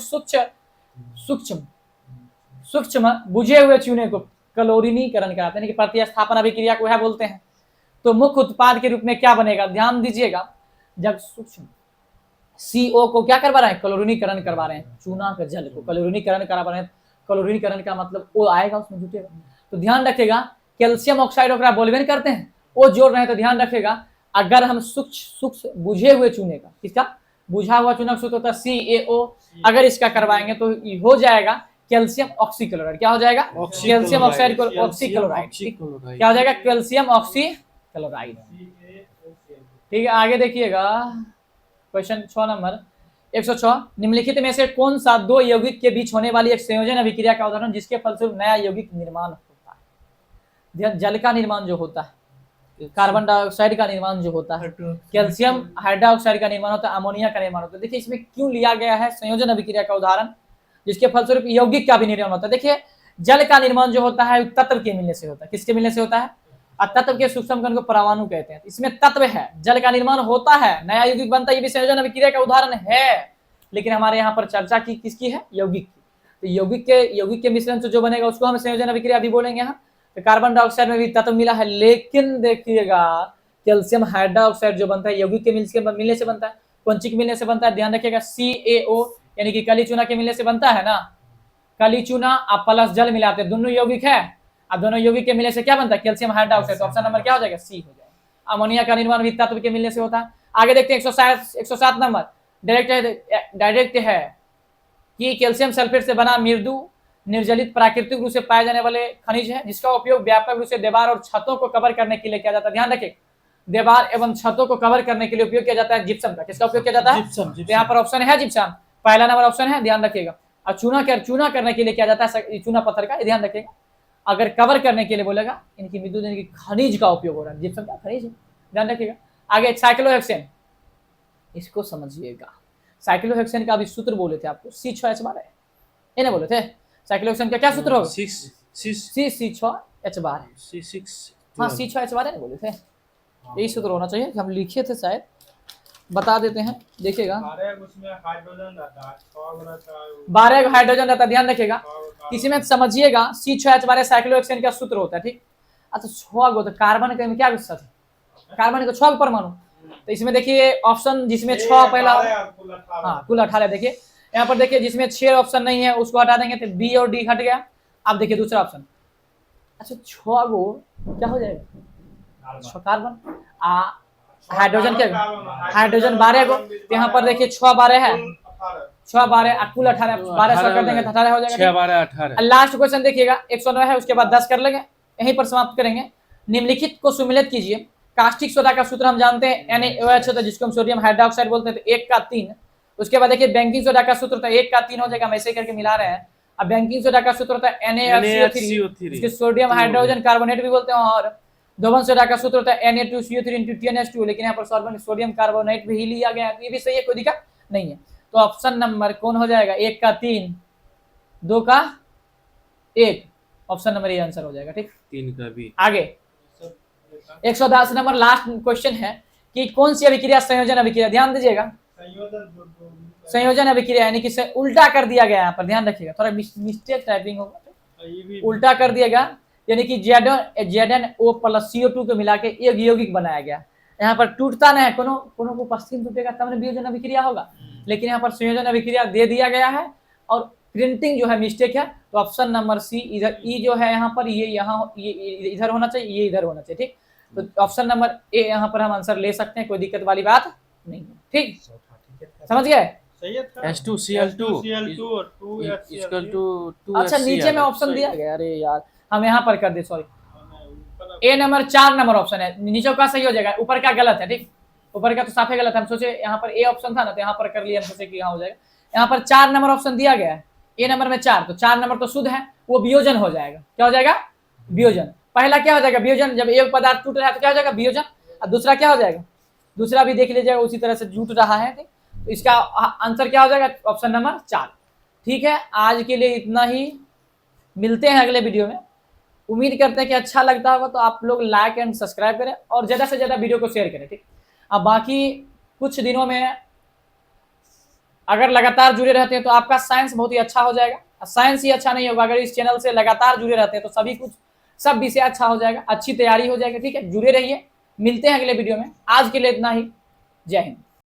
सूक्ष्म बुझे हुए चूने को क्लोरीनीकरण कराते हैं, कि प्रतिस्थापन अभिक्रिया को है बोलते हैं, तो मुख्य उत्पाद के रूप में क्या बनेगा। ध्यान दीजिएगा, जब सूक्ष्म CO को क्या करवा रहे हैं, क्लोरीनीकरण करवा रहे हैं, चूना का जल को क्लोरीनीकरण करवा रहे हैं, क्लोरीनीकरण का मतलब O आएगा उसमें जुटेगा। तो ध्यान रखेगा कैल्शियम ऑक्साइड ओकरा बोलबे करते हैं, O जोड़ रहे हैं, तो ध्यान रखेगा अगर हम सूक्ष्म बुझे हुए चूने का, किसका बुझा हुआ चूना सूत्र होता है CaO, अगर इसका करवाएंगे तो हो जाएगा कैल्शियम ऑक्सीक्लोराइड। क्या हो जाएगा, कैल्शियम ऑक्साइड को ऑक्सीक्लोराइड, क्या हो जाएगा, कैल्शियम ऑक्सीक्लोराइड। ठीक है, आगे देखिएगा क्वेश्चन 6 नंबर 106, निम्नलिखित में से कौन सा 2 यौगिक के बीच होने वाली एक संयोजन अभिक्रिया का उदाहरण जिसके फलस्वरूप नया यौगिक निर्माण होता है। जल का निर्माण जो होता है, कार्बन डाइऑक्साइड का निर्माण जो होता है, कैल्शियम हाइड्रोक्साइड का निर्माण होता है, अमोनिया का निर्माण होता है। देखिए इसमें क्यों लिया गया है संयोजन अभिक्रिया का उदाहरण जिसके फलस्वरूप यौगिक का भी निर्माण होता है। देखिए जल का निर्माण जो होता है तत्व के मिलने से होता है, किसके मिलने से होता है, तत्व के सूक्ष्म कण को परमाणु कहते हैं। इसमें तत्व है, जल का निर्माण होता है, नया यौगिक बनता है, ये भी संयोजन अभिक्रिया का उदाहरण है। लेकिन हमारे यहाँ पर चर्चा की किसकी है, यौगिक की। तो यौगिक के मिश्रण से जो बनेगा उसको हम संयोजन अभिक्रिया भी बोलेंगे। यहाँ तो कार्बन डाइऑक्साइड में भी तत्व मिला है, लेकिन देखिएगा कैल्शियम हाइड्रोक्साइड जो बनता है यौगिक के मिलने से बनता है, कौन सी के मिलने से बनता है, ध्यान रखिएगा CaO यानी कि कली चूना के मिलने से बनता है ना, कली चूना आप प्लस जल मिलाते हैं, दोनों यौगिक है, अब दोनों यौगिक के मिलने से क्या बनता है, कैल्शियम हाइड्रोक्साइड। तो ऑप्शन नंबर क्या हो जाएगा, सी हो जाएगा। अमोनिया का निर्माण भी तत्व के मिलने से होता है। आगे देखते हैं 107 नंबर, डायरेक्ट है कि कैल्शियम सल्फेट से बना मृदु निर्जलित प्राकृतिक रूप से पाए जाने वाले खनिज है, जिसका उपयोग व्यापक रूप से दीवार और छतों को कवर करने के लिए किया जाता है। ध्यान रखें, दीवार एवं छतों को कवर करने के लिए उपयोग किया जाता है जिप्सम का। किसका उपयोग किया जाता है, जिप्सम। तो यहाँ पर ऑप्शन है जिप्सम, पहला नंबर ऑप्शन है, ध्यान रखिएगा। और चूना करने के लिए किया जाता है, चूना पत्थर का, ध्यान रखिएगा। अगर कवर करने के लिए बोलेगा, इनकी मृदु यानी कि खनिज का उपयोग हो रहा है, जिप्सम का खनिज है, ध्यान रखिएगा। आगे साइक्लोहेक्सेन, इसको समझिएगा। साइक्लोहेक्सेन का अभी सूत्र बोले थे आपको, C6H12 ये नहीं बोले थे। साइक्लोहेक्सेन का क्या सूत्र होगा, C6H12, हाँ C6H12 नहीं बोले थे, यही सूत्र होना चाहिए। हम लिखे थे शायद, बता देते हैं, देखिएगा। 12 उसमें हाइड्रोजन रहता है, 6 रहता है, 12 हाइड्रोजन रहता है, ध्यान रखिएगा। इसी में समझिएगा C6H12 साइक्लोहेक्सेन का सूत्र होता है, ठीक। अच्छा 6 गो, तो कार्बन के में क्या गुस्सा था, कार्बन को 6 परमाणु, तो इसमें देखिए ऑप्शन जिसमें 6 पहला, हाँ कुल 18। देखिए यहाँ पर देखिए जिसमें 6 ऑप्शन नहीं है उसको हटा देंगे तो बी और डी हट गया। अब देखिए दूसरा ऑप्शन, अच्छा 6 गो क्या हो जाएगा, 6 कार्बन, हाइड्रोजन क्या, हाइड्रोजन 12 गो, तो यहाँ पर देखिए 6 12 है, 6 12 कुल 18, 12 कर देंगे तो 18 हो जाएगा, 6 12 18। लास्ट क्वेश्चन देखिएगा 109 है, उसके बाद 10 कर लेंगे, यहीं पर समाप्त करेंगे। निम्नलिखित को सुमेलित कीजिए। कास्टिक सोडा का सूत्र हम जानते हैं NaOH होता है, जिसको हम सोडियम हाइड्रोक्साइड बोलते हैं, तो 1 का 3। उसके बाद देखिए बेकिंग सोडा का सूत्र होता है 1 का 3 हो जाएगा, हम ऐसे करके मिला रहे हैं। अब बेकिंग सोडा का सूत्र होता है NaHCO3, जिसको सोडियम हाइड्रोजन कार्बोनेट भी बोलते हैं, और दोवन सोडा का सूत्र होता है Na2CO3 * TnH2, लेकिन यहाँ पर सोडियम कार्बोनेट भी लिया गया है, तो ये भी सही है, कोई दिक्कत नहीं है। तो ऑप्शन नंबर कौन हो जाएगा, 1 का 3, 2 का 1, ऑप्शन नंबर ये आंसर हो जाएगा, ठीक। 3 का भी। आगे 110 नंबर लास्ट क्वेश्चन है कि कौन सी अभिक्रिया संयोजन अभिक्रिया, ध्यान दीजिएगा। संयोजन अभिक्रिया यानी कि उल्टा कर दिया गया, यहाँ पर ध्यान रखिएगा, थोड़ा मिस्टेक टाइपिंग होगा, उल्टा कर दिया गया, यानी कि ZnO + CO2 को मिला के एक यौगिक बनाया गया। यहाँ पर टूटता नहीं है, कोनो को पश्चिम टूटेगा तब वियोजन अभिक्रिया होगा, लेकिन यहाँ पर संयोजन अभिक्रिया दे दिया गया है, और प्रिंटिंग जो है मिस्टेक है। तो ऑप्शन नंबर सी, इधर ई जो है यहाँ पर, ये इधर होना चाहिए, ये इधर होना चाहिए, ठीक। तो ऑप्शन नंबर ए यहाँ पर हम आंसर ले सकते हैं, कोई दिक्कत वाली बात नहीं है, ठीक, समझ गए। H2Cl2 अच्छा नीचे में ऑप्शन दिया गया, अरे यार हम यहाँ पर कर दे, सॉरी। ए नंबर 4 नंबर ऑप्शन है, नीचे का सही हो जाएगा, ऊपर का गलत है, ठीक। ऊपर का तो साफे गलत है, हम सोचे यहाँ पर ए ऑप्शन था ना, तो यहाँ पर कर लिया, हम सोचे कि यहाँ हो जाएगा। यहाँ पर 4 नंबर ऑप्शन दिया गया है, ए नंबर में 4, तो 4 नंबर तो शुद्ध है, वो वियोजन हो जाएगा। क्या हो जाएगा, वियोजन। पहला क्या हो जाएगा, वियोजन, जब एक पदार्थ टूट रहा है तो क्या हो जाएगा, वियोजन। और दूसरा क्या हो जाएगा, दूसरा भी देख लीजिएगा, उसी तरह से जुट रहा है, ठीक। तो इसका आंसर क्या हो जाएगा, ऑप्शन नंबर 4, ठीक है। आज के लिए इतना ही, मिलते हैं अगले वीडियो में। उम्मीद करते हैं कि अच्छा लगता होगा, तो आप लोग लाइक एंड सब्सक्राइब करें और ज़्यादा से ज़्यादा वीडियो को शेयर करें, ठीक। अब बाकी कुछ दिनों में अगर लगातार जुड़े रहते हैं तो आपका साइंस बहुत ही अच्छा हो जाएगा। साइंस ही अच्छा नहीं होगा, अगर इस चैनल से लगातार जुड़े रहते हैं तो सब विषय अच्छा हो जाएगा, अच्छी तैयारी हो जाएगी, ठीक है। जुड़े रहिए, मिलते हैं अगले वीडियो में। आज के लिए इतना ही, जय हिंद।